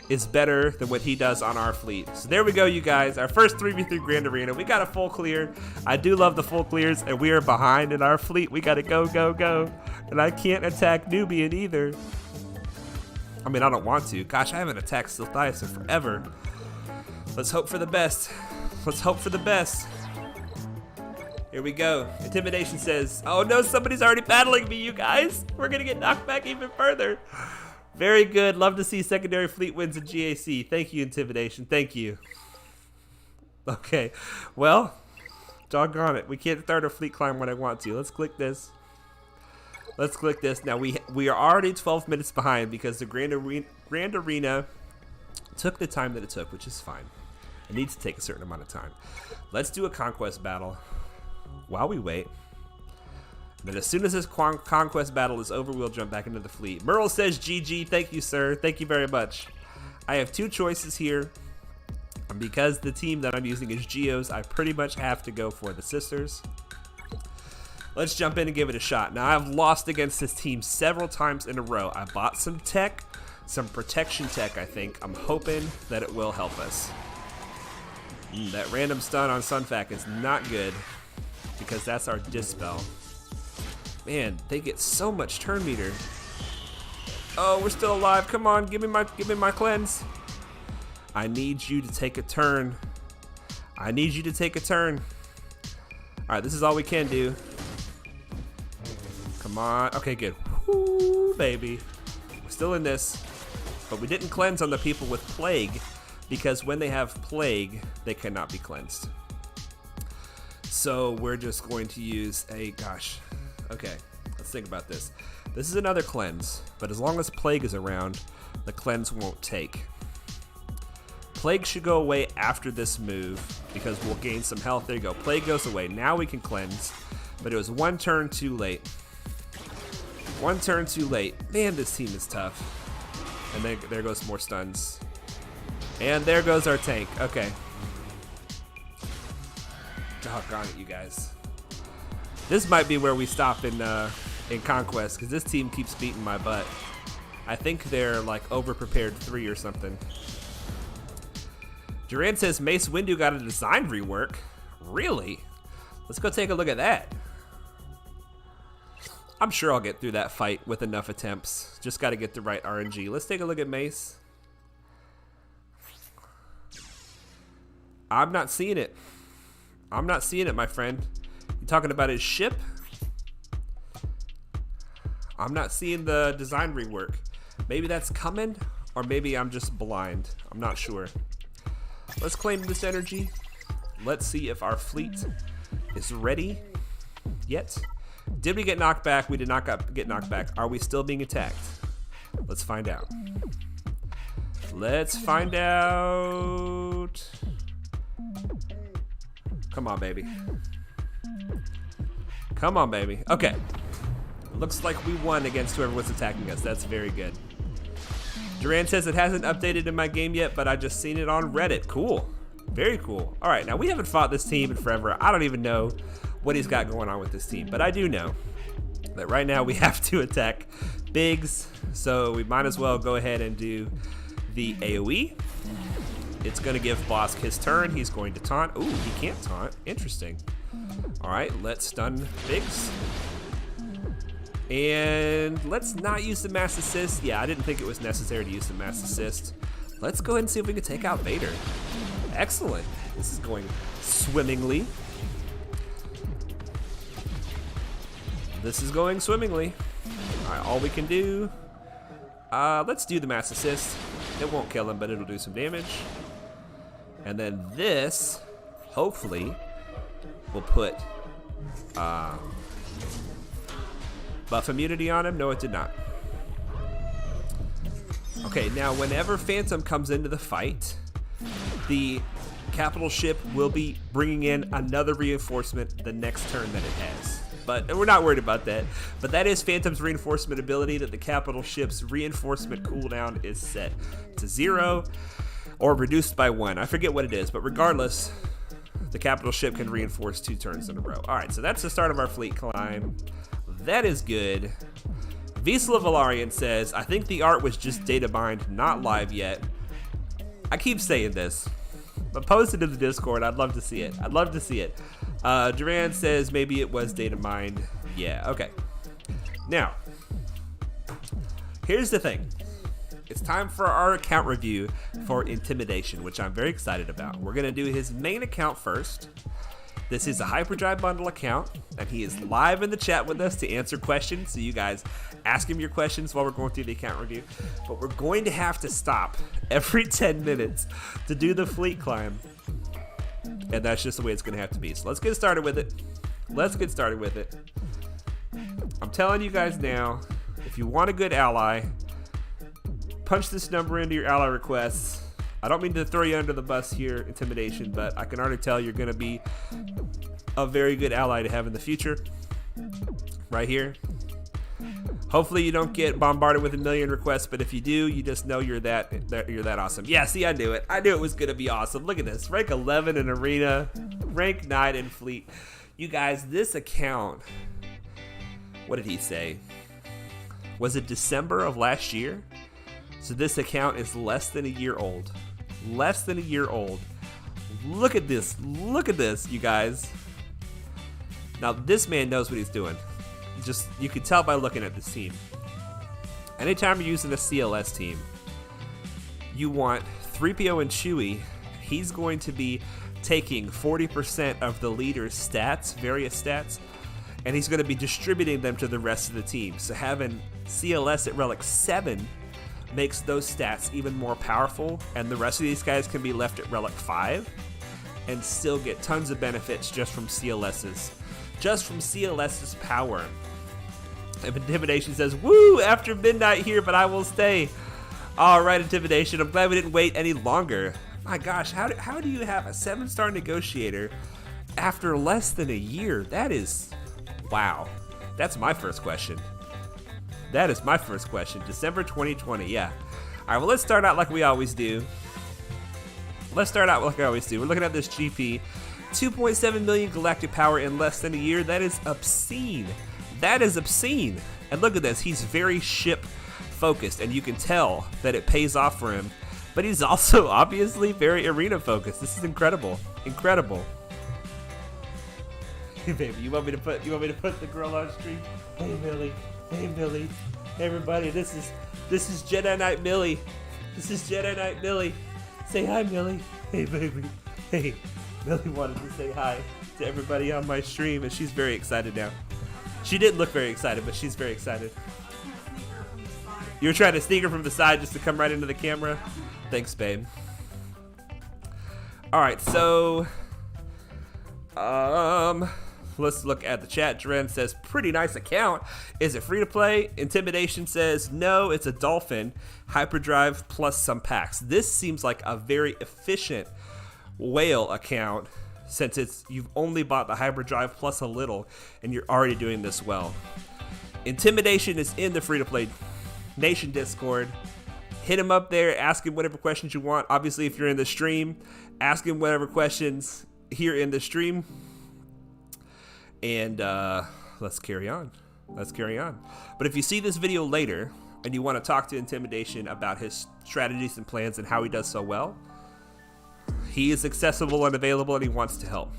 is better than what he does on our fleet. So there we go, you guys. Our first 3v3 Grand Arena. We got a full clear. I do love the full clears, and we are behind in our fleet. We got to go, go, go. And I can't attack Nubian either. I mean, I don't want to. Gosh, I haven't attacked Silthias in forever. Let's hope for the best. Let's hope for the best. Here we go. Intimidation says, oh no, somebody's already battling me, you guys. We're going to get knocked back even further. Very good. Love to see secondary fleet wins in GAC. Thank you, Intimidation. Thank you. Okay. Well, doggone it. We can't start a fleet climb when I want to. Let's click this. Let's click this. Now, we are already 12 minutes behind because the Grand Arena took the time that it took, which is fine. It needs to take a certain amount of time. Let's do a conquest battle while we wait. Then as soon as this conquest battle is over, we'll jump back into the fleet. Merle says GG. Thank you, sir. Thank you very much. I have two choices here. And because the team that I'm using is Geos, I pretty much have to go for the sisters. Let's jump in and give it a shot. Now, I've lost against this team several times in a row. I bought some tech, some protection tech, I think. I'm hoping that it will help us. That random stun on Sunfac is not good because that's our Dispel. Man, they get so much turn meter. Oh, we're still alive. Come on, give me my cleanse. I need you to take a turn. I need you to take a turn. All right, this is all we can do. Come on. Okay, good. Woo, baby. We're still in this, but we didn't cleanse on the people with plague because when they have plague, they cannot be cleansed. So we're just going to use a, gosh. Okay, let's think about this. This is another cleanse, but as long as plague is around, the cleanse won't take. Plague should go away after this move because we'll gain some health. There you go. Plague goes away. Now we can cleanse, but it was one turn too late. One turn too late. Man, this team is tough. And then there goes more stuns. And there goes our tank. Okay. Doggone it, you guys. This might be where we stop in Conquest because this team keeps beating my butt. I think they're like over-prepared 3 or something. Duran says Mace Windu got a design rework. Really? Let's go take a look at that. I'm sure I'll get through that fight with enough attempts. Just got to get the right RNG. Let's take a look at Mace. I'm not seeing it. I'm not seeing it, my friend. You talking about his ship? I'm not seeing the design rework. Maybe that's coming, or maybe I'm just blind. I'm not sure. Let's claim this energy. Let's see if our fleet is ready yet. Did we get knocked back? We did not get knocked back. Are we still being attacked? Let's find out. Let's find out. Come on, baby. Come on, baby. Okay. Looks like we won against whoever was attacking us. That's very good. Duran says it hasn't updated in my game yet, but I just seen it on Reddit. Cool. Very cool. All right, now we haven't fought this team in forever. I don't even know what he's got going on with this team, but I do know that right now we have to attack Biggs, so we might as well go ahead and do the AoE. It's going to give Bosk his turn. He's going to taunt. Ooh, he can't taunt. Interesting. All right, let's stun Biggs. And let's not use the mass assist. Yeah, I didn't think it was necessary to use the mass assist. Let's go ahead and see if we can take out Vader. Excellent. This is going swimmingly. This is going swimmingly. All right, all we can do, let's do the mass assist. It won't kill him, but it'll do some damage. And then this, hopefully, will put buff immunity on him. No, it did not. Okay, now whenever Phantom comes into the fight, the capital ship will be bringing in another reinforcement the next turn that it has. But we're not worried about that. But that is Phantom's reinforcement ability, that the capital ship's reinforcement cooldown is set to 0 or reduced by 1. I forget what it is, but regardless, the capital ship can reinforce 2 turns in a row. All right, so that's the start of our fleet climb. That is good. Visla Valarian says, I think the art was just data mined, not live yet. I keep saying this, but post it in the Discord. I'd love to see it. I'd love to see it. Duran says maybe it was data mined. Yeah, okay. Now, here's the thing. It's time for our account review for Intimidation, which I'm very excited about. We're going to do his main account first. This is a Hyperdrive Bundle account, and he is live in the chat with us to answer questions. So you guys ask him your questions while we're going through the account review. But we're going to have to stop every 10 minutes to do the fleet climb. And that's just the way it's going to have to be. So let's get started with it. Let's get started with it. I'm telling you guys now, if you want a good ally, punch this number into your ally requests. I don't mean to throw you under the bus here, Intimidation, but I can already tell you're going to be a very good ally to have in the future. Right here. Hopefully you don't get bombarded with 1 million requests, but if you do, you just know you're that awesome. Yeah, see, I knew it. I knew it was going to be awesome. Look at this. Rank 11 in Arena, rank 9 in Fleet. You guys, this account, what did he say? Was it December of last year? So this account is less than a year old. Less than a year old. Look at this. Look at this, you guys. Now, this man knows what he's doing. Just, you can tell by looking at this team. Anytime you're using a CLS team, you want 3PO and Chewie. He's going to be taking 40% of the leader's stats, various stats, and he's going to be distributing them to the rest of the team. So having CLS at Relic 7 makes those stats even more powerful, and the rest of these guys can be left at Relic 5 and still get tons of benefits just from CLS's power. If Intimidation says, woo, after midnight here, but I will stay. All right, Intimidation, I'm glad we didn't wait any longer. My gosh, how do you have a 7-star negotiator after less than a year? That is, wow. That's my first question. That is my first question. December 2020, yeah. All right, well, let's start out like we always do. We're looking at this GP. 2.7 million galactic power in less than a year. That is obscene. That is obscene. And look at this. He's very ship focused, and you can tell that it pays off for him. But he's also obviously very arena focused. This is incredible. Incredible. Hey, baby, you want me to put the girl on stream? Hey, Millie. Hey, Millie. Hey, everybody. This is Jedi Knight Millie. This is Jedi Knight Millie. Say hi, Millie. Hey, baby. Hey, Millie wanted to say hi to everybody on my stream, and she's very excited now. She didn't look very excited, but she's very excited. You were trying to sneak her from the side just to come right into the camera? Thanks, babe. All right, so let's look at the chat. Dren says, pretty nice account. Is it free to play? Intimidation says, no, it's a Dolphin. Hyperdrive plus some packs. This seems like a very efficient whale account since you've only bought the Hyperdrive plus a little and you're already doing this well. Intimidation is in the Free-to-Play Nation Discord. Hit him up there, ask him whatever questions you want. Obviously, if you're in the stream, ask him whatever questions here in the stream. And let's carry on. Let's carry on. But if you see this video later and you want to talk to Intimidation about his strategies and plans and how he does so well, he is accessible and available and he wants to help.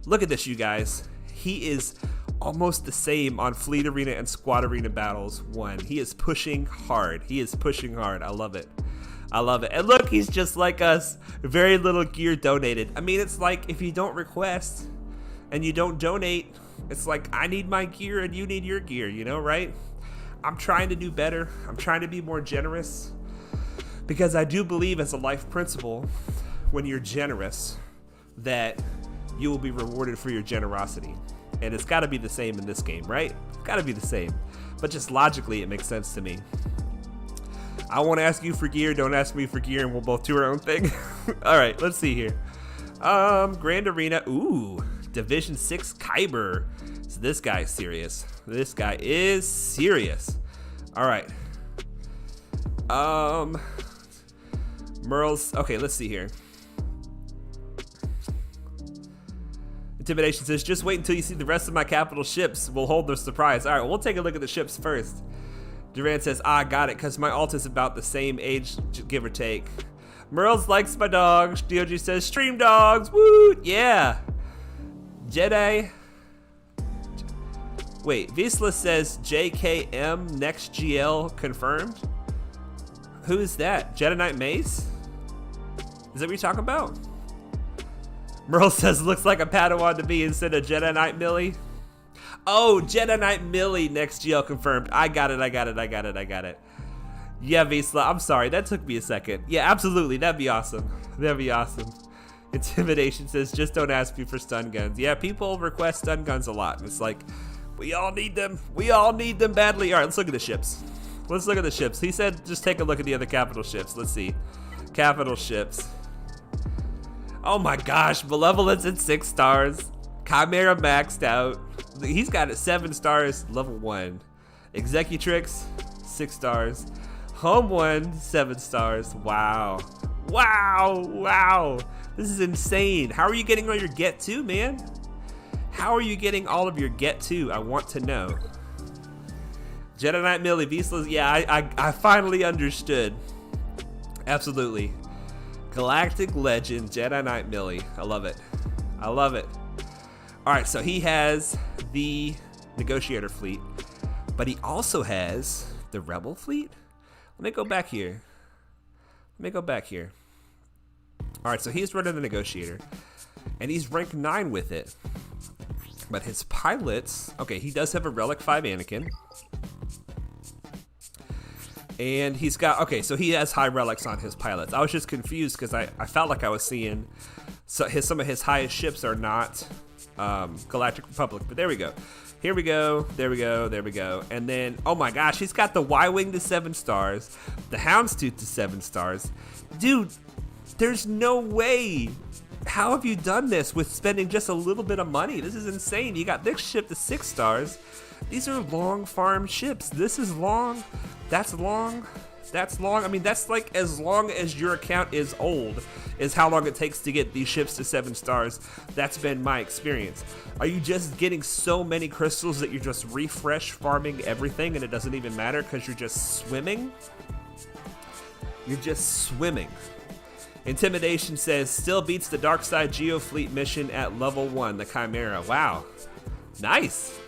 Look at this, you guys. He is almost the same on Fleet Arena and Squad Arena Battles 1. He is pushing hard. He is pushing hard. I love it. I love it. And look, he's just like us. Very little gear donated. I mean, it's like if you don't request and you don't donate, it's like I need my gear and you need your gear, you know, right? I'm trying to do better. I'm trying to be more generous because I do believe as a life principle, when you're generous, that you will be rewarded for your generosity. And it's got to be the same in this game, right? Got to be the same. But just logically, it makes sense to me. I won't ask you for gear. Don't ask me for gear, and we'll both do our own thing. All right, let's see here. Grand Arena. Ooh, Division 6 Kyber. So this guy is serious. This guy is serious. All right. Merle's. Okay, let's see here. Intimidation says, just wait until you see the rest of my capital ships. We'll hold the surprise. All right, we'll take a look at the ships first. Durant says, I got it, because my alt is about the same age, give or take. Merles likes my dogs. DOG says, stream dogs. Woo! Yeah. Jedi. Wait, Visla says, JKM next GL confirmed. Who is that? Jedi Knight Mace? Is that what you're talking about? Merle says, looks like a Padawan to me instead of Jedi Knight Millie. Oh, Jedi Knight Millie next GL confirmed. I got it. Yeah, Visla, I'm sorry. That took me a second. Yeah, absolutely. That'd be awesome. Intimidation says, just don't ask me for stun guns. Yeah, people request stun guns a lot. It's like, we all need them. We all need them badly. All right, let's look at the ships. He said, just take a look at the other capital ships. Let's see. Capital ships. Oh my gosh, Malevolence at 6 stars. Chimera maxed out. He's got it 7 stars, level 1. Executrix, 6 stars. Home 1, 7 stars. Wow. This is insane. How are you getting all your get to, man? How are you getting all of your get to? I want to know. Jedi Knight Millie, Visla's, yeah, I finally understood. Absolutely. Galactic Legend, Jedi Knight Millie. I love it. All right, so he has the Negotiator fleet, but he also has the Rebel fleet. Let me go back here. All right, so he's running the Negotiator, and he's rank 9 with it. But his pilots, okay, he does have a Relic 5 Anakin. And he's got, okay, so he has high relics on his pilots. I was just confused because I felt like I was seeing some of his highest ships are not Galactic Republic. But there we go. There we go. And then, oh my gosh, he's got the Y-Wing to 7 stars, the Houndstooth to 7 stars. Dude, there's no way. How have you done this with spending just a little bit of money? This is insane. You got this ship to 6 stars. These are long farm ships. This is long. That's long. I mean, that's like as long as your account is old is how long it takes to get these ships to 7 stars. That's been my experience. Are you just getting so many crystals that you're just refresh farming everything and it doesn't even matter because you're just swimming? Intimidation says, still beats the Dark Side Geo Fleet mission at level 1, the Chimera. Wow. Nice.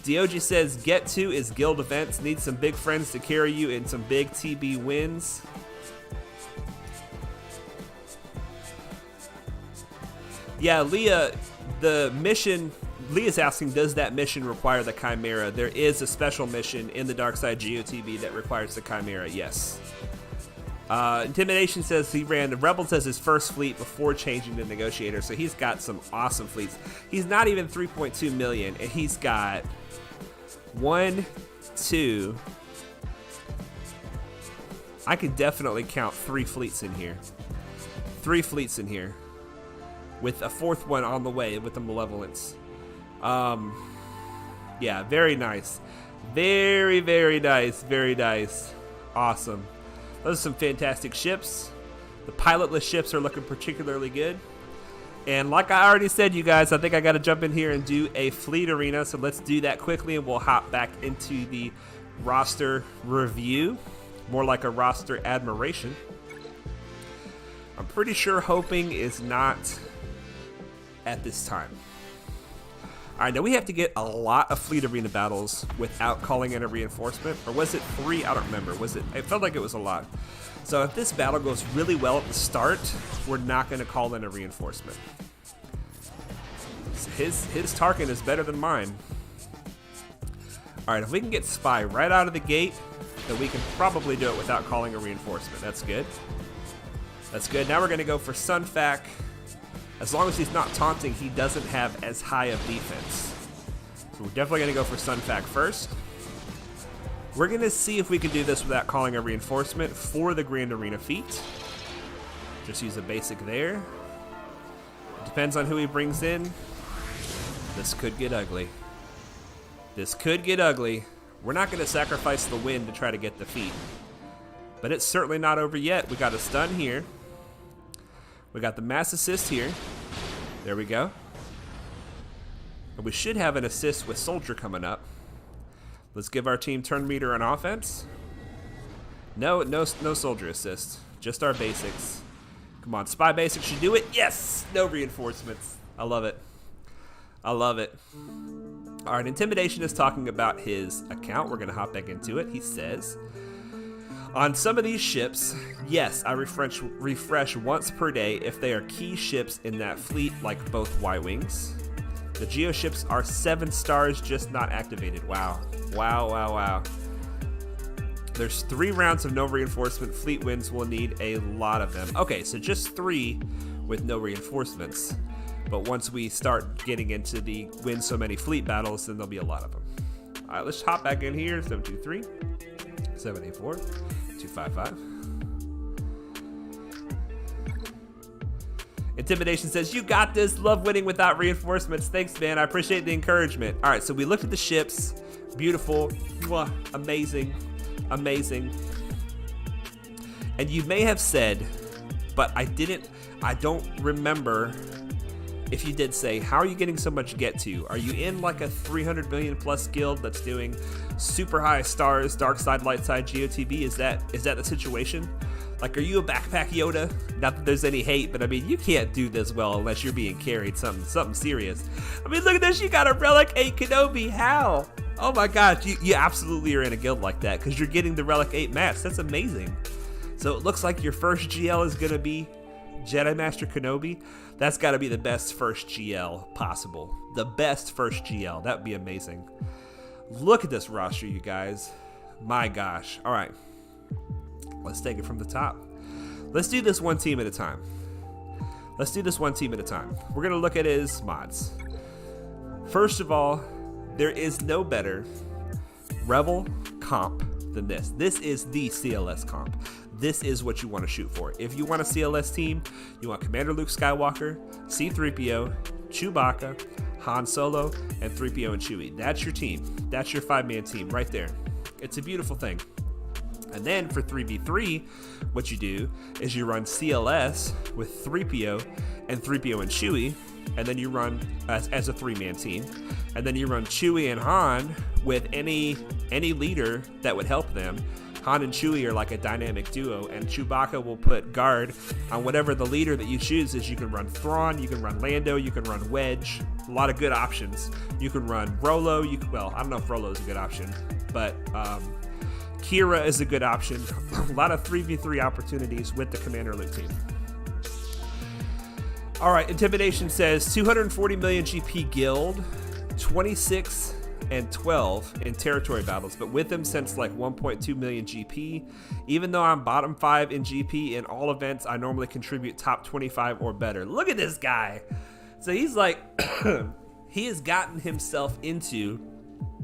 DOG says, get to is guild events. Need some big friends to carry you in some big TB wins. Yeah, Leah, Leah's asking, does that mission require the Chimera? There is a special mission in the Dark Side GeoTB that requires the Chimera, yes. Intimidation says he ran the Rebels as his first fleet before changing to Negotiator, so he's got some awesome fleets. He's not even 3.2 million, and he's got 1, 2. I could definitely count 3 fleets in here. 3 fleets in here, with a 4th one on the way with the Malevolence. Yeah, very nice. Very, very nice. Very nice. Awesome. Those are some fantastic ships. The pilotless ships are looking particularly good. And like I already said, you guys, I think I got to jump in here and do a fleet arena. So let's do that quickly, and we'll hop back into the roster review. More like a roster admiration. I'm pretty sure hoping is not at this time. All right, now we have to get a lot of fleet arena battles without calling in a reinforcement. Or was it 3? I don't remember. Was it? It felt like it was a lot. So if this battle goes really well at the start, we're not going to call in a reinforcement. So his Tarkin is better than mine. All right, if we can get Spy right out of the gate, then we can probably do it without calling a reinforcement. That's good. That's good. Now we're going to go for Sunfac. As long as he's not taunting, he doesn't have as high of defense. So we're definitely going to go for Sunfac first. We're going to see if we can do this without calling a reinforcement for the Grand Arena feat. Just use a basic there. It depends on who he brings in. This could get ugly. This could get ugly. We're not going to sacrifice the win to try to get the feat. But it's certainly not over yet. We got a stun here. We got the mass assist here. There we go. And we should have an assist with Soldier coming up. Let's give our team turn meter on offense. No Soldier assist. Just our basics. Come on, Spy basics should do it. Yes! No reinforcements. I love it. I love it. All right, Intimidation is talking about his account. We're going to hop back into it. He says, on some of these ships, yes, I refresh once per day if they are key ships in that fleet, like both Y-Wings. The Geo ships are 7 stars, just not activated. Wow. Wow, wow, wow. There's 3 rounds of no reinforcement. Fleet wins will need a lot of them. Okay, so just 3 with no reinforcements. But once we start getting into the win so many fleet battles, then there'll be a lot of them. All right, let's hop back in here. 723, 784, 255. Intimidation says, you got this. Love winning without reinforcements. Thanks, man. I appreciate the encouragement. All right, so we looked at the ships. Beautiful. Mwah, amazing. Amazing. And you may have said, but I don't remember if you did say, how are you getting so much get to? Are you in like a 300 million plus guild that's doing super high stars, dark side, light side, GOTB? Is that the situation? Like, are you a backpack Yoda? Not that there's any hate, but I mean, you can't do this well unless you're being carried something serious. I mean, look at this. You got a Relic 8 Kenobi. How? Oh my gosh, you absolutely are in a guild like that because you're getting the Relic 8 mats. That's amazing. So it looks like your first GL is going to be Jedi Master Kenobi. That's got to be the best first GL possible. The best first GL. That would be amazing. Look at this roster, you guys. My gosh. All right. Let's take it from the top. Let's do this one team at a time. Let's do this one team at a time. We're going to look at his mods. First of all, there is no better Rebel comp than this. This is the CLS comp. This is what you want to shoot for. If you want a CLS team, you want Commander Luke Skywalker, C-3PO, Chewbacca, Han Solo, and 3PO and Chewie. That's your team. That's your 5-man team right there. It's a beautiful thing. And then for 3v3, what you do is you run CLS with 3PO and 3PO and Chewie, and then you run as a 3-man team. And then you run Chewie and Han with any leader that would help them. Han and Chewie are like a dynamic duo, and Chewbacca will put guard on whatever the leader that you choose is. You can run Thrawn, you can run Lando, you can run Wedge. A lot of good options. You can run Rolo. Well, I don't know if Rolo is a good option, but Kira is a good option. A lot of 3v3 opportunities with the Commander Luke team. All right, Intimidation says 240 million GP guild, 26 and 12 in territory battles, but with them since like 1.2 million GP. Even though I'm bottom 5 in GP in all events, I normally contribute top 25 or better. Look at this guy. So he's like, he has gotten himself into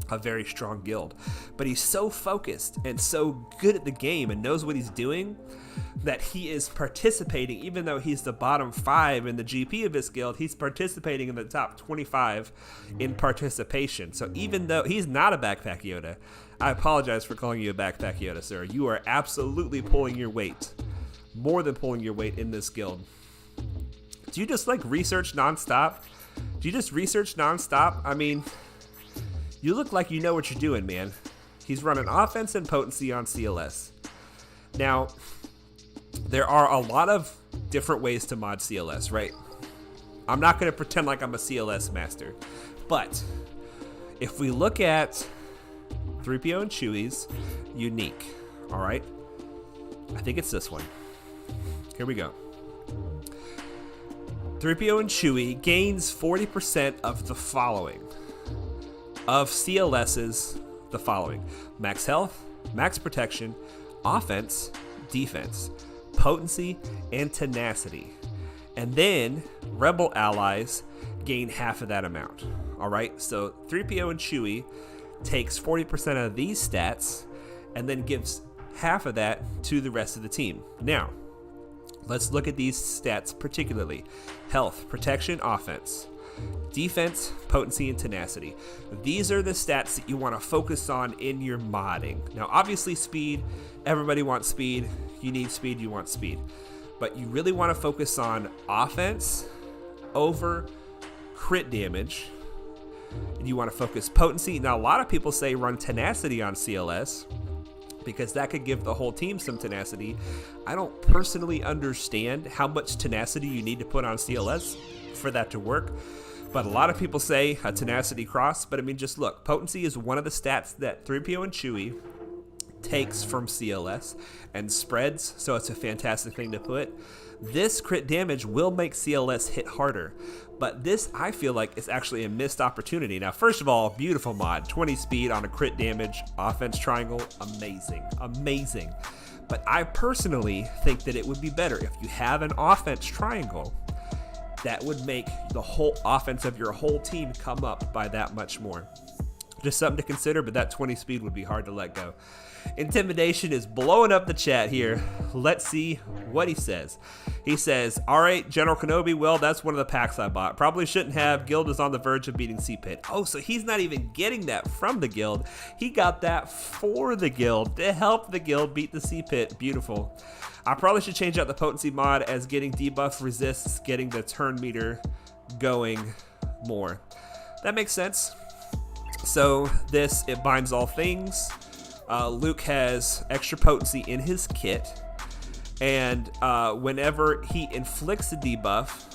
a very strong guild. But he's so focused and so good at the game and knows what he's doing that he is participating. Even though he's the bottom 5 in the GP of his guild, he's participating in the top 25 in participation. So even though he's not a backpack Yoda, I apologize for calling you a backpack Yoda, sir. You are absolutely pulling your weight, more than pulling your weight in this guild. Do you just like research nonstop? Do you just research nonstop? I mean, you look like you know what you're doing, man. He's running offense and potency on CLS. Now, there are a lot of different ways to mod CLS, right? I'm not going to pretend like I'm a CLS master. But if we look at 3PO and Chewie's unique, all right? I think it's this one. Here we go. 3PO and Chewie gains 40% of the following. Of CLS's, the following: max health, max protection, offense, defense, potency, and tenacity. And then rebel allies gain half of that amount. All right, so 3PO and Chewie takes 40% of these stats and then gives half of that to the rest of the team. Now, let's look at these stats particularly: health, protection, offense, defense, potency, and tenacity. These are the stats that you want to focus on in your modding. Now, obviously speed, everybody wants speed. You need speed, you want speed. But you really want to focus on offense over crit damage. And you want to focus potency. Now, a lot of people say run tenacity on CLS because that could give the whole team some tenacity. I don't personally understand how much tenacity you need to put on CLS for that to work. But a lot of people say a tenacity cross. But I mean, just look, potency is one of the stats that 3PO and Chewie takes from CLS and spreads, so it's a fantastic thing to put. This crit damage will make CLS hit harder, but this, I feel like, is actually a missed opportunity. Now, first of all, beautiful mod, 20 speed on a crit damage offense triangle, amazing. But I personally think that it would be better if you have an offense triangle. That would make the whole offense of your whole team come up by that much more. Just something to consider, but that 20 speed would be hard to let go. Intimidation is blowing up the chat here. Let's see what he says. He says, all right, General Kenobi, well, that's one of the packs I bought. Probably shouldn't have. Guild is on the verge of beating C-Pit. Oh, so he's not even getting that from the guild. He got that for the guild to help the guild beat the C-Pit. Beautiful. I probably should change out the potency mod, as getting debuff resists getting the turn meter going more. That makes sense. So this, it binds all things. Luke has extra potency in his kit, and whenever he inflicts a debuff,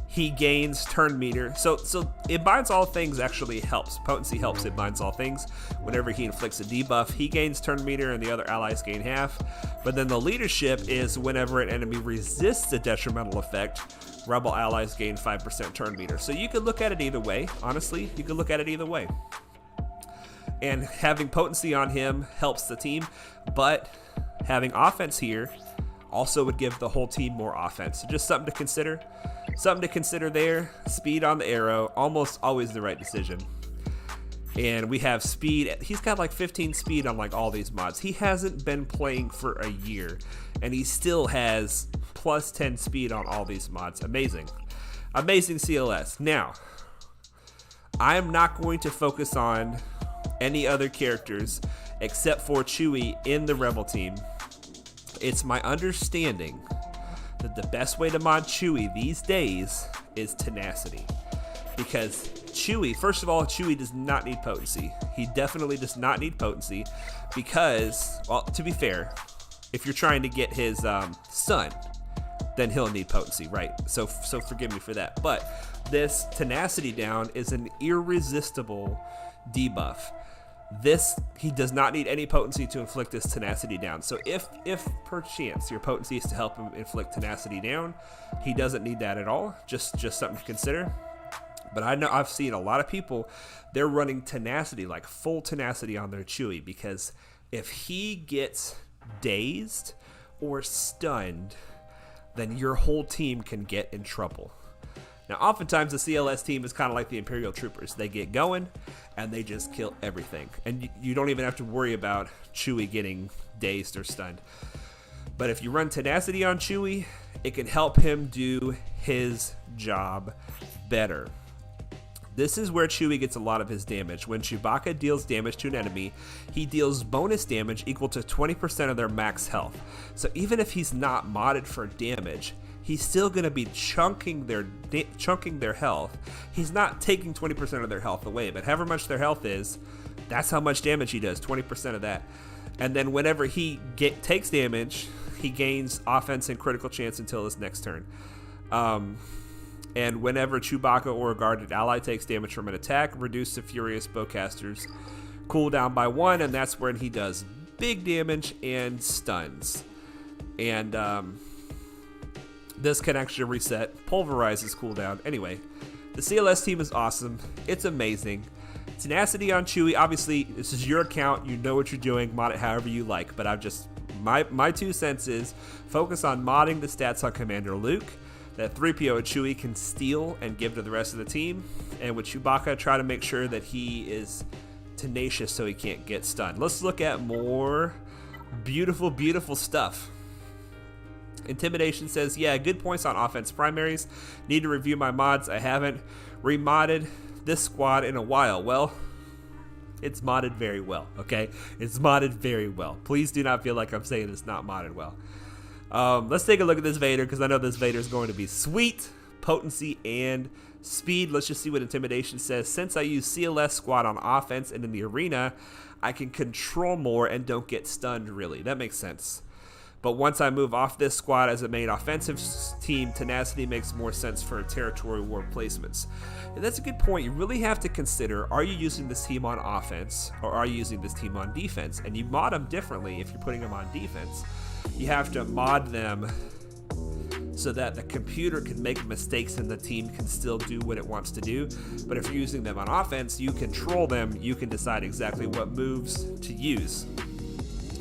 he gains turn meter. So it binds all things actually helps. Potency helps it binds all things. Whenever he inflicts a debuff, he gains turn meter and the other allies gain half. But then the leadership is whenever an enemy resists a detrimental effect, rebel allies gain 5% turn meter. So you could look at it either way. Honestly, you could look at it either way. And having potency on him helps the team, but having offense here also would give the whole team more offense. So just something to consider. Something to consider there. Speed on the arrow, almost always the right decision. And we have speed. He's got like 15 speed on like all these mods. He hasn't been playing for a year, and he still has plus 10 speed on all these mods. Amazing. Amazing CLS. Now, I'm not going to focus on any other characters except for Chewie in the Rebel team. It's my understanding that the best way to mod Chewie these days is tenacity. Because Chewie, first of all, Chewie does not need potency. He definitely does not need potency because, well, to be fair, if you're trying to get his son, then he'll need potency, right? So forgive me for that. But this tenacity down is an irresistible debuff. This, he does not need any potency to inflict this tenacity down. So if perchance your potency is to help him inflict tenacity down, he doesn't need that at all. Just something to consider. But I know I've seen a lot of people, they're running tenacity, like full tenacity on their Chewie, because if he gets dazed or stunned, then your whole team can get in trouble. Now, oftentimes the CLS team is kind of like the Imperial Troopers. They get going and they just kill everything. And you don't even have to worry about Chewie getting dazed or stunned. But if you run Tenacity on Chewie, it can help him do his job better. This is where Chewie gets a lot of his damage. When Chewbacca deals damage to an enemy, he deals bonus damage equal to 20% of their max health. So even if he's not modded for damage, he's still going to be chunking their health. He's not taking 20% of their health away, but however much their health is, that's how much damage he does, 20% of that. And then whenever he takes damage, he gains offense and critical chance until his next turn. And whenever Chewbacca or a guarded ally takes damage from an attack, reduce the Furious Bowcaster's cooldown by 1, and that's when he does big damage and stuns. And this can actually reset Pulverizes cooldown. Anyway, the CLS team is awesome. It's amazing. Tenacity on Chewie, obviously, this is your account. You know what you're doing. Mod it however you like, but I've just... My 2 cents is focus on modding the stats on Commander Luke that 3PO and Chewie can steal and give to the rest of the team. And with Chewbacca, try to make sure that he is tenacious so he can't get stunned. Let's look at more beautiful, beautiful stuff. Intimidation says, yeah, good points on offense primaries. Need to review my mods. I haven't remodded this squad in a while. Well, it's modded very well, okay? It's modded very well. Please do not feel like I'm saying it's not modded well. Let's take a look at this Vader, because I know this Vader is going to be sweet. Potency and speed. Let's just see what Intimidation says. Since I use CLS squad on offense and in the arena, I can control more and don't get stunned, really. That makes sense. But once I move off this squad as a main offensive team, Tenacity makes more sense for territory war placements. And that's a good point. You really have to consider, are you using this team on offense or are you using this team on defense? And you mod them differently if you're putting them on defense. You have to mod them so that the computer can make mistakes and the team can still do what it wants to do. But if you're using them on offense, you control them. You can decide exactly what moves to use.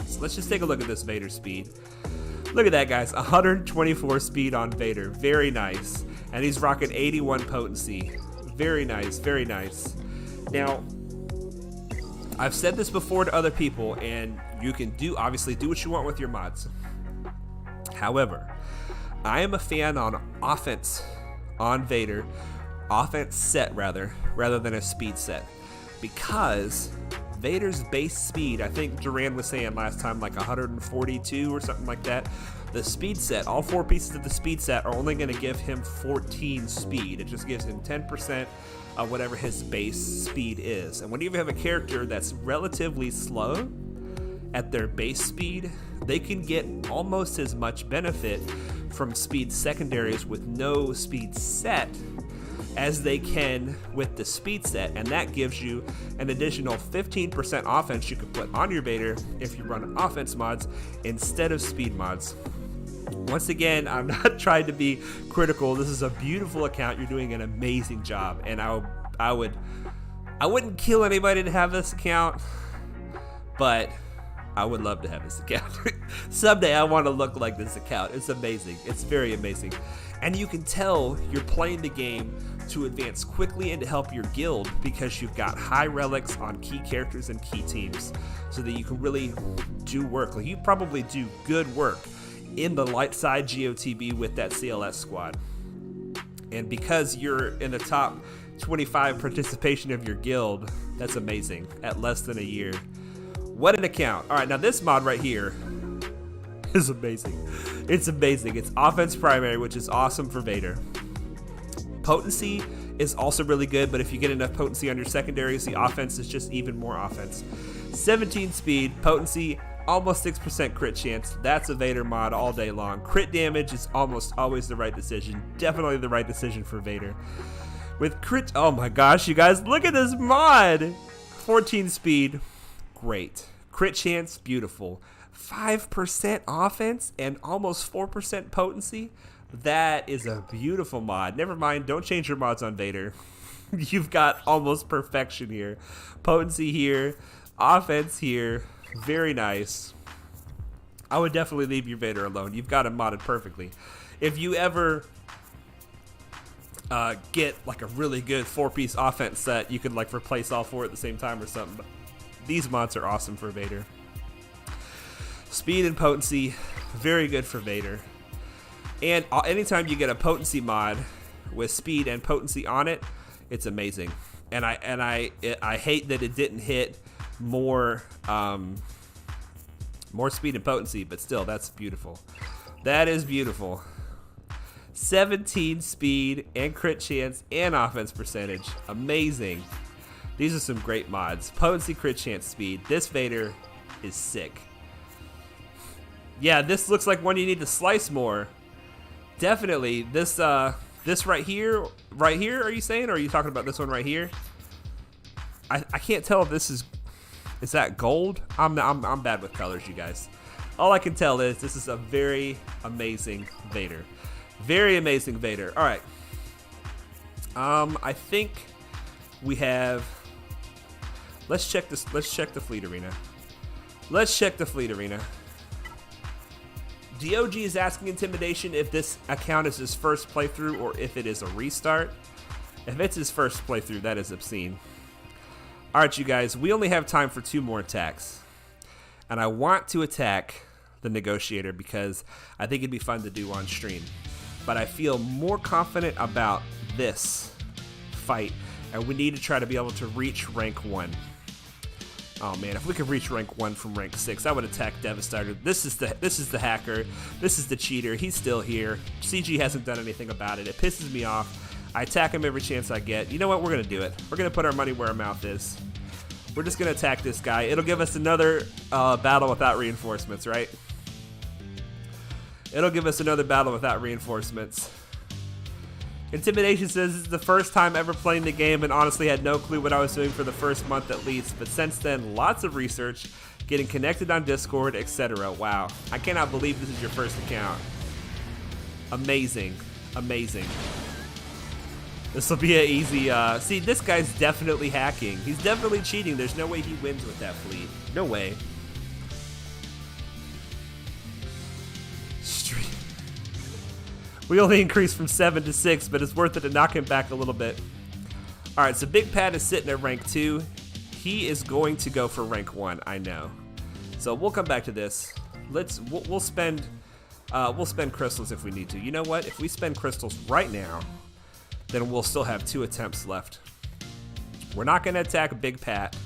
So let's just take a look at this Vader speed. Look at that, guys. 124 speed on Vader. Very nice. And he's rocking 81 potency. Very nice. Very nice. Now, I've said this before to other people, and you can obviously do what you want with your mods. However, I am a fan on offense on Vader. Offense set, rather than a speed set. Because Vader's base speed, I think Duran was saying last time, like 142 or something like that. The speed set, all 4 pieces of the speed set are only going to give him 14 speed. It just gives him 10% of whatever his base speed is. And when you have a character that's relatively slow at their base speed, they can get almost as much benefit from speed secondaries with no speed set as they can with the speed set, and that gives you an additional 15% offense you can put on your Vader if you run offense mods instead of speed mods. Once again, I'm not trying to be critical. This is a beautiful account. You're doing an amazing job, and I wouldn't kill anybody to have this account, but I would love to have this account. Someday I want to look like this account. It's amazing. It's very amazing. And you can tell you're playing the game to advance quickly and to help your guild because you've got high relics on key characters and key teams so that you can really do work. Like, you probably do good work in the light side GOTB with that CLS squad. And because you're in the top 25 participation of your guild, that's amazing at less than a year. What an account. All right, now this mod right here is amazing. It's amazing. It's offense primary, which is awesome for Vader. Potency is also really good, but if you get enough potency on your secondaries, the offense is just even more offense. 17 speed, potency, almost 6% crit chance. That's a Vader mod all day long. Crit damage is almost always the right decision. Definitely the right decision for Vader. With crit, oh my gosh, you guys, look at this mod. 14 speed, great. Crit chance, beautiful. 5% offense and almost 4% potency. That is a beautiful mod. Never mind, don't change your mods on Vader. You've got almost perfection here. Potency here, offense here. Very nice. I would definitely leave your Vader alone. You've got him modded perfectly. If you ever get like a really good 4-piece offense set, you could like replace all 4 at the same time or something. But these mods are awesome for Vader. Speed and potency, very good for Vader. And anytime you get a potency mod with speed and potency on it, it's amazing. And I hate that it didn't hit more speed and potency, but still, that's beautiful. That is beautiful. 17 speed and crit chance and offense percentage. Amazing. These are some great mods. Potency, crit chance, speed. This Vader is sick. Yeah, this looks like one you need to slice more. Definitely. This right here, are you saying? Or are you talking about this one right here? I can't tell if this is that gold? I'm bad with colors, you guys. All I can tell is this is a very amazing Vader. Very amazing Vader. All right. I think we have. Let's check this. Let's check the fleet arena. Let's check the fleet arena. DOG is asking Intimidation if this account is his first playthrough or if it is a restart. If it's his first playthrough, that is obscene. Alright, you guys, we only have time for 2 more attacks. And I want to attack the Negotiator because I think it'd be fun to do on stream. But I feel more confident about this fight, and we need to try to be able to reach rank 1. Oh man, if we could reach rank 1 from rank 6, I would attack Devastator. This is the hacker. This is the cheater. He's still here. CG hasn't done anything about it. It pisses me off. I attack him every chance I get. You know what? We're going to do it. We're going to put our money where our mouth is. We're just going to attack this guy. It'll give us another battle without reinforcements, right? It'll give us another battle without reinforcements. Intimidation says this is the first time ever playing the game and honestly had no clue what I was doing for the first month at least, but since then, lots of research, getting connected on Discord, etc. Wow, I cannot believe this is your first account. Amazing, amazing. This will be an easy, see, this guy's definitely hacking. He's definitely cheating. There's no way he wins with that fleet. No way. We only increased from 7 to 6, but it's worth it to knock him back a little bit. All right, so Big Pat is sitting at rank 2. He is going to go for rank 1, I know. So we'll come back to this. We'll spend crystals if we need to. You know what? If we spend crystals right now, then we'll still have 2 attempts left. We're not going to attack Big Pat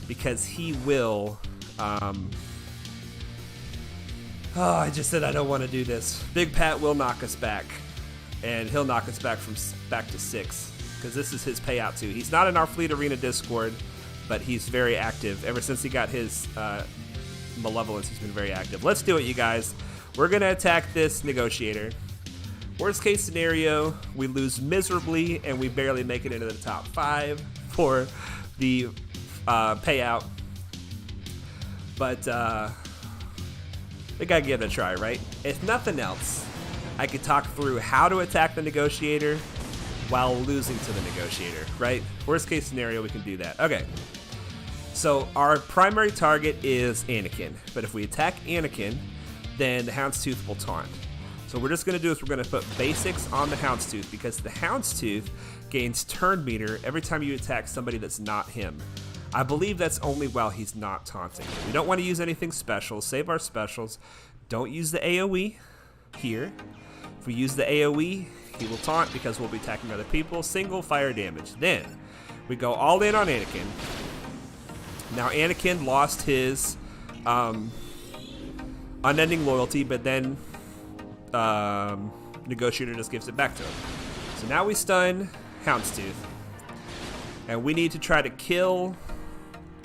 because he will. Oh, I just said I don't want to do this. Big Pat will knock us back, and he'll knock us back back to 6 because this is his payout too. He's not in our Fleet Arena Discord, but he's very active. Ever since he got his malevolence, he's been very active. Let's do it, you guys. We're gonna attack this Negotiator. Worst case scenario, we lose miserably and we barely make it into the top 5 for the payout. But we gotta give it a try, right? If nothing else, I could talk through how to attack the Negotiator while losing to the Negotiator, right? Worst case scenario, we can do that. Okay. So our primary target is Anakin, but if we attack Anakin, then the Houndstooth will taunt. So what we're just gonna do is we're gonna put basics on the Houndstooth because the Houndstooth gains turn meter every time you attack somebody that's not him. I believe that's only while he's not taunting. We don't want to use anything special. Save our specials. Don't use the AoE here. If we use the AoE, he will taunt because we'll be attacking other people. Single fire damage. Then we go all in on Anakin. Now Anakin lost his unending loyalty, but then Negotiator just gives it back to him. So now we stun Houndstooth. And we need to try to kill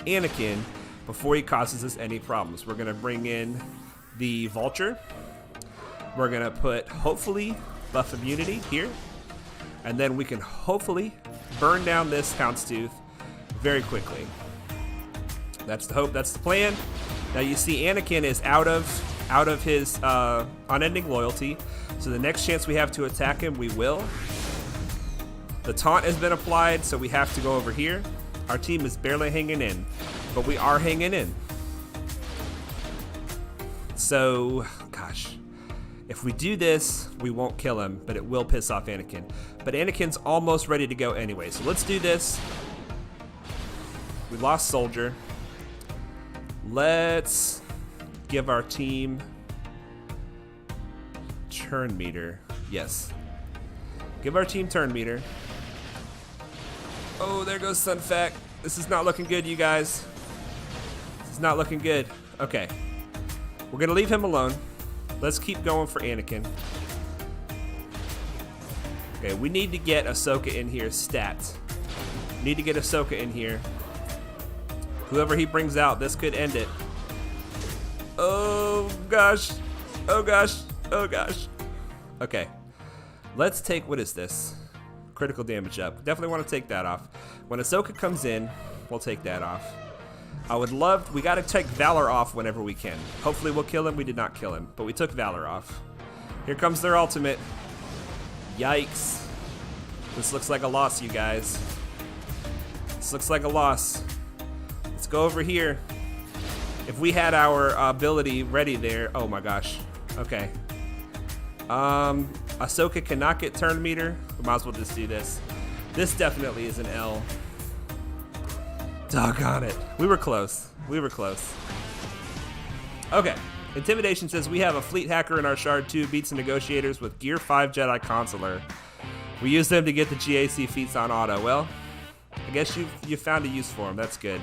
Anakin before he causes us any problems. We're gonna bring in the Vulture. We're gonna put hopefully buff immunity here, and then we can hopefully burn down this Houndstooth very quickly. That's the hope. That's the plan. Now you see Anakin is out of his unending loyalty, so the next chance we have to attack him, we will. The taunt has been applied, so we have to go over here. Our team is barely hanging in, but we are hanging in. So, gosh, If we do this, we won't kill him, but it will piss off Anakin. But Anakin's almost ready to go anyway, so let's do this. We lost Soldier. Let's give our team turn meter. Yes. Give our team turn meter. Oh, there goes Sunfac. This is not looking good, you guys. This is not looking good. Okay. We're going to leave him alone. Let's keep going for Anakin. Okay, we need to get Ahsoka in here stat. Need to get Ahsoka in here. Whoever he brings out, this could end it. Oh gosh. Oh gosh. Oh gosh. Okay. Let's take, what is this? Critical damage up. Definitely want to take that off. When Ahsoka comes in, we'll take that off. I would love, we got to take Valor off whenever we can. Hopefully we'll kill him. We did not kill him, but we took Valor off. Here comes their ultimate. Yikes. This looks like a loss, you guys. This looks like a loss. Let's go over here. If we had our ability ready there, oh my gosh. Okay. Ahsoka cannot get turn meter. We might as well just do this. This definitely is an L. Doggone it. We were close. We were close. Okay. Intimidation says we have a fleet hacker in our Shard 2 beats negotiators with Gear 5 Jedi Consular. We use them to get the GAC feats on auto. Well, I guess you found a use for them. That's good.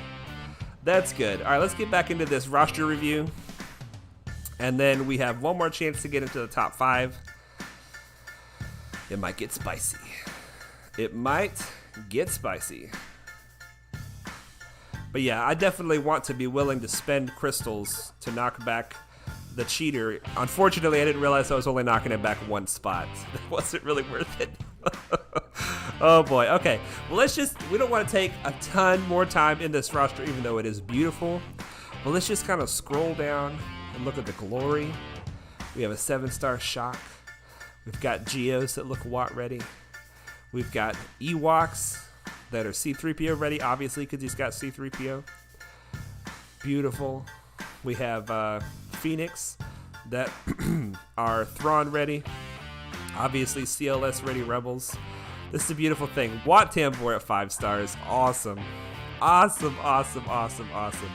That's good. All right, let's get back into this roster review. And then we have one more chance to get into the top 5. It might get spicy. It might get spicy. But yeah, I definitely want to be willing to spend crystals to knock back the cheater. Unfortunately, I didn't realize I was only knocking it back one spot. It wasn't really worth it. Oh boy, okay. Well, we don't want to take a ton more time in this roster, even though it is beautiful. But let's just kind of scroll down and look at the glory. We have a 7-star shock. We've got Geos that look Watt ready. We've got Ewoks that are C-3PO ready, obviously, because he's got C-3PO. Beautiful. We have Phoenix that are Thrawn ready. Obviously, CLS ready Rebels. This is a beautiful thing. Wat Tambor at 5 stars. Awesome. Awesome, awesome, awesome, awesome.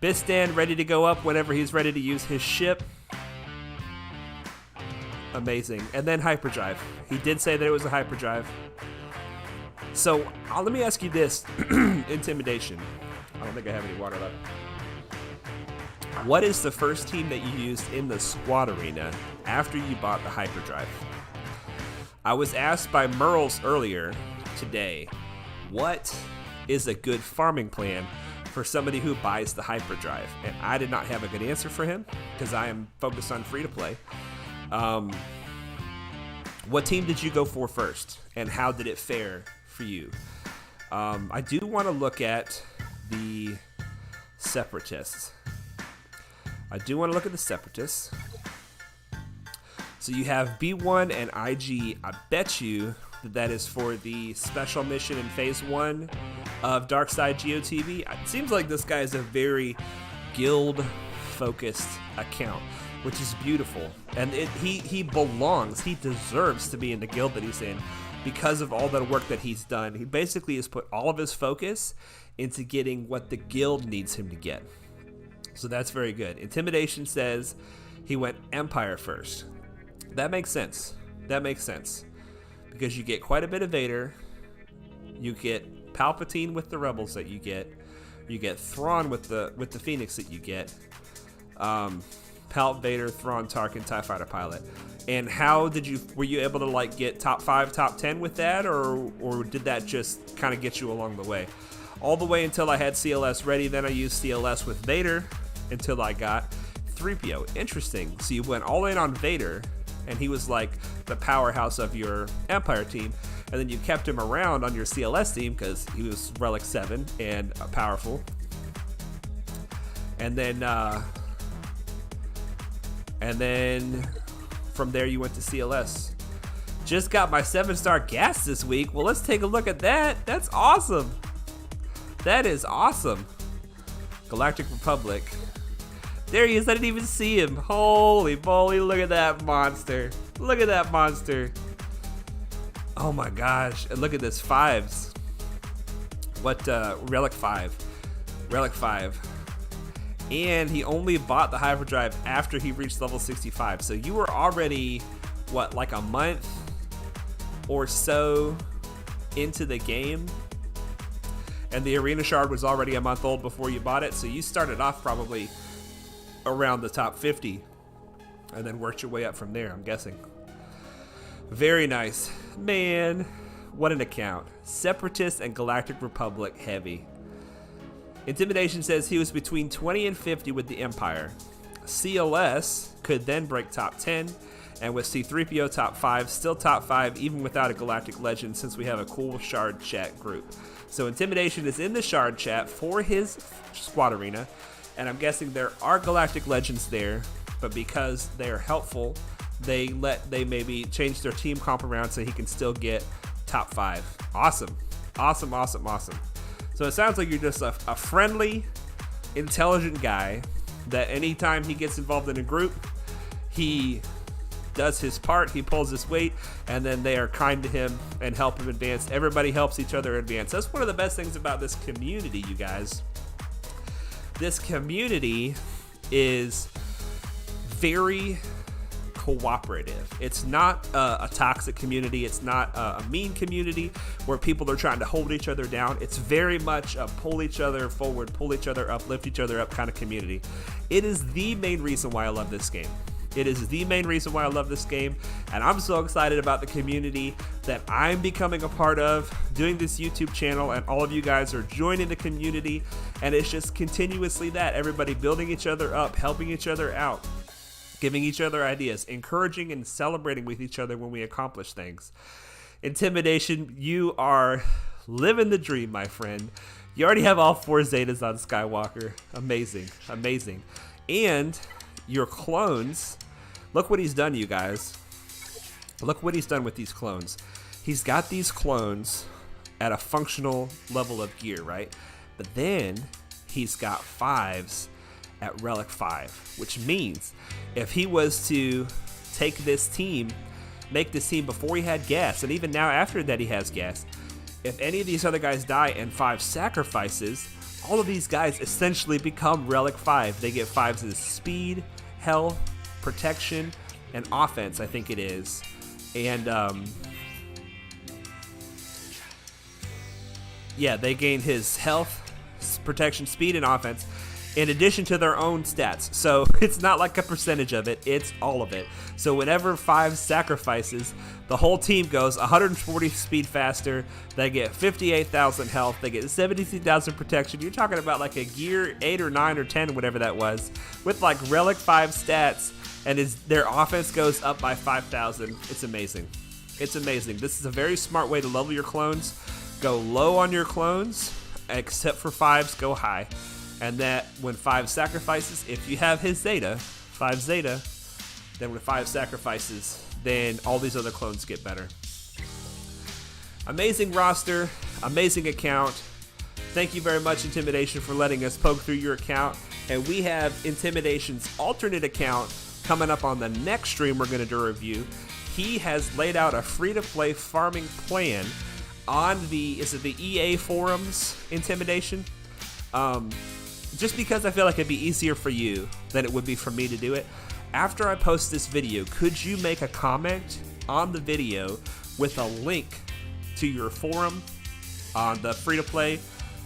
Bistan ready to go up whenever he's ready to use his ship. Amazing. And then hyperdrive. He did say that it was a hyperdrive. So let me ask you this. Intimidation. I don't think I have any water left. What is the first team that you used in the squad arena after you bought the hyperdrive? I was asked by Merles earlier today, what is a good farming plan for somebody who buys the hyperdrive? And I did not have a good answer for him because I am focused on free-to-play. What team did you go for first, and how did it fare for you? I do want to look at the Separatists. So you have B1 and IG. I bet you that is for the special mission in Phase 1 of Darkside GOTV. It seems like this guy is a very guild-focused account, which is beautiful. And he belongs. He deserves to be in the guild that he's in because of all the work that he's done. He basically has put all of his focus into getting what the guild needs him to get. So that's very good. Intimidation says he went Empire first. That makes sense. That makes sense. Because you get quite a bit of Vader. You get Palpatine with the Rebels that you get. You get Thrawn with the Phoenix that you get. Palp, Vader, Thrawn, Tarkin, TIE Fighter Pilot. And how were you able to like get top 5, top 10 with that, or did that just kind of get you along the way? All the way until I had CLS ready, then I used CLS with Vader until I got 3PO. Interesting. So you went all in on Vader, and he was like the powerhouse of your Empire team, and then you kept him around on your CLS team because he was Relic 7 and powerful. And then from there you went to CLS. Just got my 7-star gas this week. Well, let's take a look at that. That's awesome. That is awesome. Galactic Republic. There he is. I didn't even see him. Holy moly, look at that monster. Look at that monster. Oh my gosh. And look at this, 5s. What, Relic 5. Relic 5. And he only bought the hyperdrive after he reached level 65. So you were already, what, like a month or so into the game? And the arena shard was already a month old before you bought it. So you started off probably around the top 50 and then worked your way up from there, I'm guessing. Very nice. Man, what an account. Separatist and Galactic Republic heavy. Intimidation says he was between 20 and 50 with the Empire. CLS could then break top 10, and with C3PO top 5, still top 5 even without a Galactic Legend since we have a cool Shard chat group. So Intimidation is in the Shard chat for his squad arena, and I'm guessing there are Galactic Legends there, but because they're helpful, they maybe change their team comp around so he can still get top 5. Awesome. Awesome, awesome, awesome. So it sounds like you're just a friendly, intelligent guy that anytime he gets involved in a group, he does his part, he pulls his weight, and then they are kind to him and help him advance. Everybody helps each other advance. That's one of the best things about this community, you guys. This community is very cooperative. It's not a toxic community. It's not a mean community where people are trying to hold each other down. It's very much a pull each other forward, pull each other up, lift each other up kind of community. It is the main reason why I love this game. It is the main reason why I love this game, and I'm so excited about the community that I'm becoming a part of, doing this YouTube channel, and all of you guys are joining the community, and it's just continuously that. Everybody building each other up, helping each other out, giving each other ideas, encouraging and celebrating with each other when we accomplish things. Intimidation, you are living the dream, my friend. You already have all 4 Zetas on Skywalker. Amazing, amazing. And your clones, look what he's done, you guys. Look what he's done with these clones. He's got these clones at a functional level of gear, right? But then he's got 5s at Relic 5, which means if he was to take this team, make this team before he had gas, and even now after that he has gas, if any of these other guys die and 5 sacrifices, all of these guys essentially become Relic 5. They get 5s as speed, health, protection, and offense, I think it is. And yeah, they gain his health, protection, speed, and offense in addition to their own stats. So it's not like a percentage of it, it's all of it. So whenever 5 sacrifices, the whole team goes 140 speed faster, they get 58,000 health, they get 72,000 protection. You're talking about like a gear 8 or 9 or 10, whatever that was, with like Relic 5 stats, and their offense goes up by 5,000. It's amazing. It's amazing. This is a very smart way to level your clones. Go low on your clones, except for 5s, go high. And that when 5 sacrifices, if you have his Zeta, 5 Zeta, then when 5 sacrifices, then all these other clones get better. Amazing roster, amazing account. Thank you very much, Intimidation, for letting us poke through your account. And we have Intimidation's alternate account coming up on the next stream we're going to do a review. He has laid out a free-to-play farming plan on the EA forums, Intimidation. Just because I feel like it'd be easier for you than it would be for me to do it. After I post this video, could you make a comment on the video with a link to your forum on the free-to-play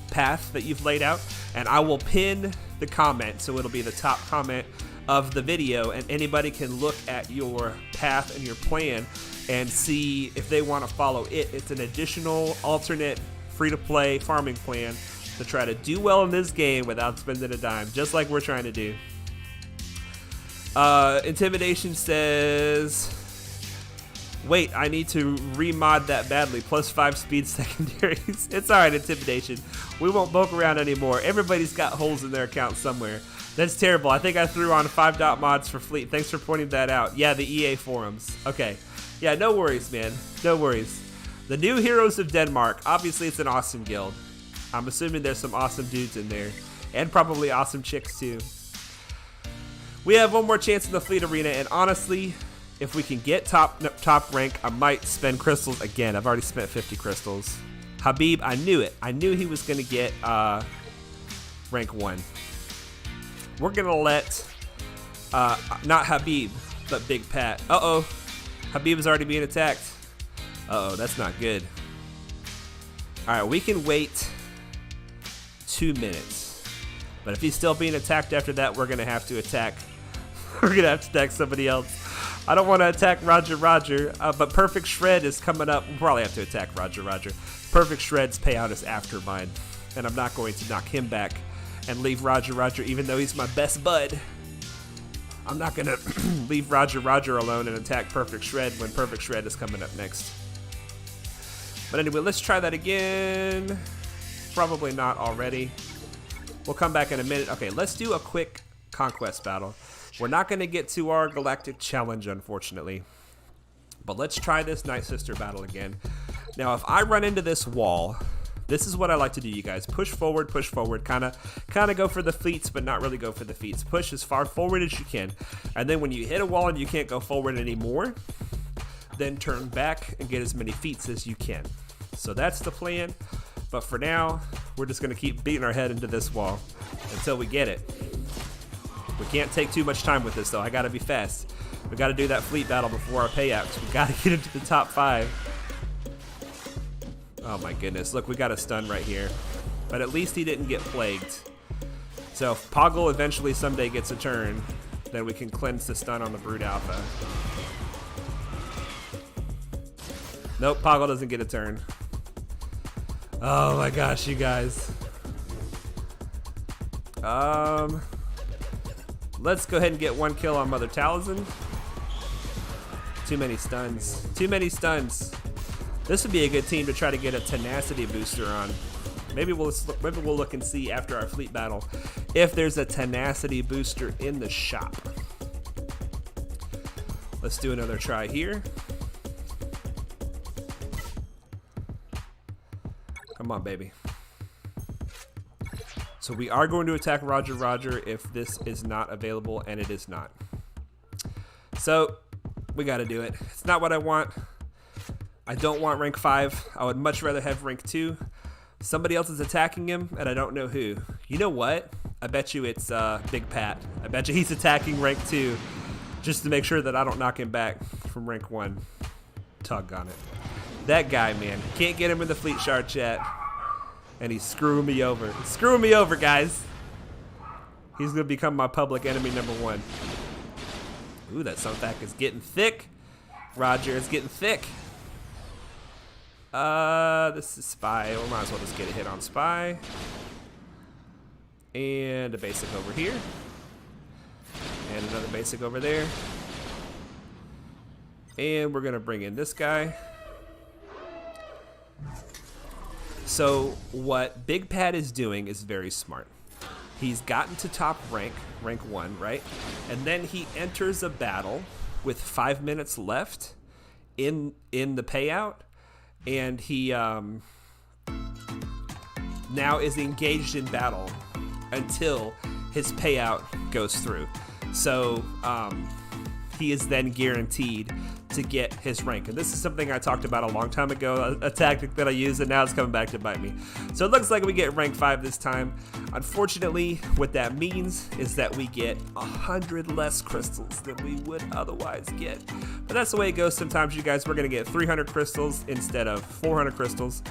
path that you've laid out? And I will pin the comment, so it'll be the top comment of the video, and anybody can look at your path and your plan and see if they want to follow it. It's an additional alternate free-to-play farming plan to try to do well in this game without spending a dime, just like we're trying to do. Intimidation says, wait, I need to remod that badly. +5 speed secondaries. It's alright, Intimidation. We won't poke around anymore. Everybody's got holes in their account somewhere. That's terrible. I think I threw on 5 dot mods for Fleet. Thanks for pointing that out. Yeah, the EA forums. Okay. Yeah, no worries, man. No worries. The New Heroes of Denmark. Obviously, it's an awesome guild. I'm assuming there's some awesome dudes in there. And probably awesome chicks, too. We have one more chance in the fleet arena, and honestly, if we can get top rank, I might spend crystals again. I've already spent 50 crystals. Habib, I knew it. I knew he was going to get rank 1. We're going to let, not Habib, but Big Pat. Uh-oh. Habib is already being attacked. Uh-oh, that's not good. All right, we can wait 2 minutes. But if he's still being attacked after that, we're going to have to attack. We're going to have to attack somebody else. I don't want to attack Roger, but Perfect Shred is coming up. We'll probably have to attack Roger. Perfect Shred's payout is after mine, and I'm not going to knock him back and leave Roger, even though he's my best bud. I'm not going to leave Roger alone and attack Perfect Shred when Perfect Shred is coming up next. But anyway, let's try that again. Probably not already. We'll come back in a minute. Okay, let's do a quick conquest battle. We're not going to get to our galactic challenge, unfortunately. But let's try this Night Sister battle again. Now, if I run into this wall, this is what I like to do, you guys. Push forward, kind of go for the fleets, but not really go for the feats. Push as far forward as you can. And then when you hit a wall and you can't go forward anymore, then turn back and get as many feats as you can. So that's the plan. But for now, we're just going to keep beating our head into this wall until we get it. We can't take too much time with this, though. I got to be fast. We got to do that fleet battle before our payouts. We got to get into the top 5. Oh my goodness. Look, we got a stun right here. But at least he didn't get plagued. So if Poggle eventually someday gets a turn, then we can cleanse the stun on the Brood Alpha. Nope, Poggle doesn't get a turn. Oh my gosh, you guys. Let's go ahead and get 1 kill on Mother Taliesin. Too many stuns. Too many stuns. This would be a good team to try to get a tenacity booster on. Maybe we'll look and see after our fleet battle if there's a tenacity booster in the shop. Let's do another try here. Come on, baby. So we are going to attack Roger if this is not available, and it is not. So we got to do it. It's not what I want. I don't want rank 5. I would much rather have rank 2. Somebody else is attacking him, and I don't know who. You know what? I bet you it's Big Pat. I bet you he's attacking rank 2 just to make sure that I don't knock him back from rank 1. Tug on it. That guy, man. Can't get him in the fleet shard chat. And he's screwing me over. He's screwing me over, guys. He's going to become my public enemy number 1. Ooh, that Sunfac is getting thick. Roger is getting thick. This is Spy. We might as well just get a hit on Spy. And a basic over here. And another basic over there. And we're going to bring in this guy. So what Big Pat is doing is very smart. He's gotten to top rank 1, right? And then he enters a battle with 5 minutes left in the payout, and he now is engaged in battle until his payout goes through. So he is then guaranteed to get his rank. And this is something I talked about a long time ago, a tactic that I used, and now it's coming back to bite me. So it looks like we get rank 5 this time. Unfortunately, what that means is that we get 100 less crystals than we would otherwise get. But that's the way it goes sometimes, you guys. We're going to get 300 crystals instead of 400 crystals.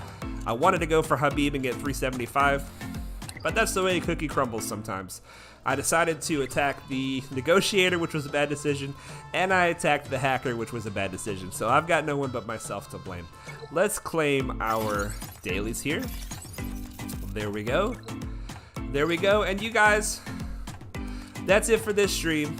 I wanted to go for Habib and get 375, but that's the way a cookie crumbles sometimes. I decided to attack the negotiator, which was a bad decision, and I attacked the hacker, which was a bad decision. So I've got no one but myself to blame. Let's claim our dailies here. There we go. There we go. And you guys, that's it for this stream.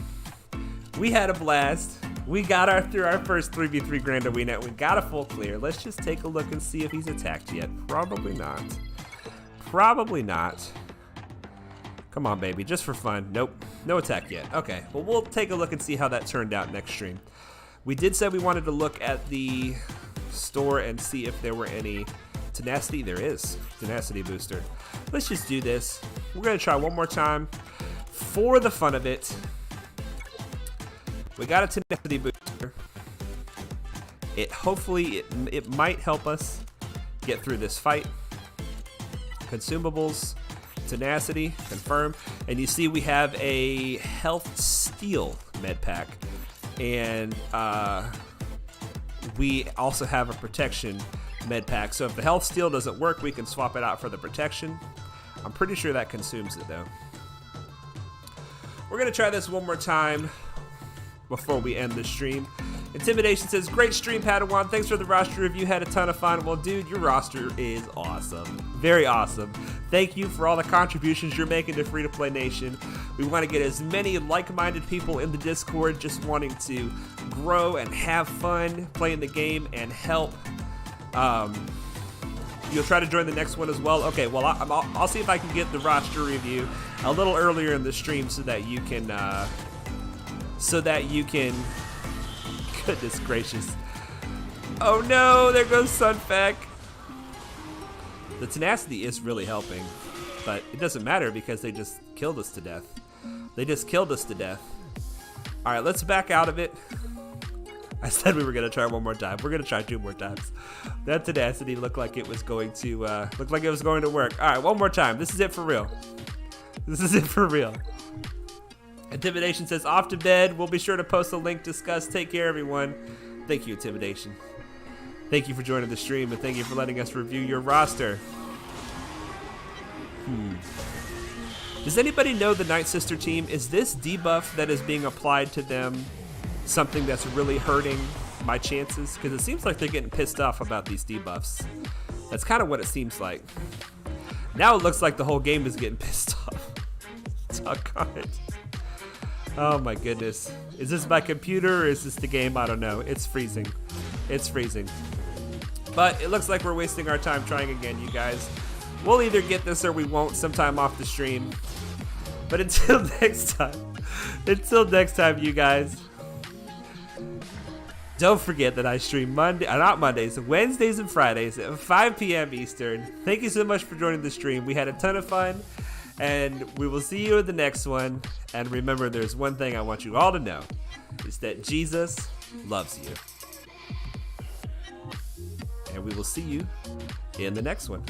We had a blast. We got through our first 3v3 Grand Arena. We got a full clear. Let's just take a look and see if he's attacked yet. Probably not. Probably not. Come on, baby, just for fun. Nope, no attack yet. Okay, well, we'll take a look and see how that turned out next stream. We did say we wanted to look at the store and see if there were any tenacity. There is tenacity booster. Let's just do this. We're gonna try one more time for the fun of it. We got a tenacity booster. Hopefully it might help us get through this fight. Consumables, tenacity, confirm, and you see we have a health steal med pack, and we also have a protection med pack. So if the health steal doesn't work, we can swap it out for the protection. I'm pretty sure that consumes it though. We're gonna try this one more time before we end the stream. Intimidation says, great stream, Padawan. Thanks for the roster review. Had a ton of fun. Well, dude, your roster is awesome. Very awesome. Thank you for all the contributions you're making to Free-to-Play Nation. We want to get as many like-minded people in the Discord just wanting to grow and have fun playing the game and help. You'll try to join the next one as well? Okay, well, I'll see if I can get the roster review a little earlier in the stream so that you can... Goodness gracious. Oh no, there goes Sunfeck. The tenacity is really helping, but it doesn't matter because they just killed us to death. They just killed us to death. All right, let's back out of it. I said we were gonna try one more time. We're gonna try 2 more times. That tenacity looked like it was going to work. All right, one more time. This is it for real. This is it for real. Intimidation says, off to bed. We'll be sure to post a link discussed. Take care, everyone. Thank you, Intimidation. Thank you for joining the stream, and thank you for letting us review your roster. Does anybody know the Nightsister team? Is this debuff that is being applied to them something that's really hurting my chances? Because it seems like they're getting pissed off about these debuffs. That's kind of what it seems like. Now it looks like the whole game is getting pissed off. Doggone it. Oh my goodness. Is this my computer or is this the game? I don't know. It's freezing. It's freezing. But it looks like we're wasting our time trying again, you guys. We'll either get this or we won't sometime off the stream. But until next time, you guys, don't forget that I stream Wednesdays and Fridays at 5 p.m. Eastern. Thank you so much for joining the stream. We had a ton of fun. And we will see you in the next one. And remember, there's one thing I want you all to know. Is that Jesus loves you. And we will see you in the next one.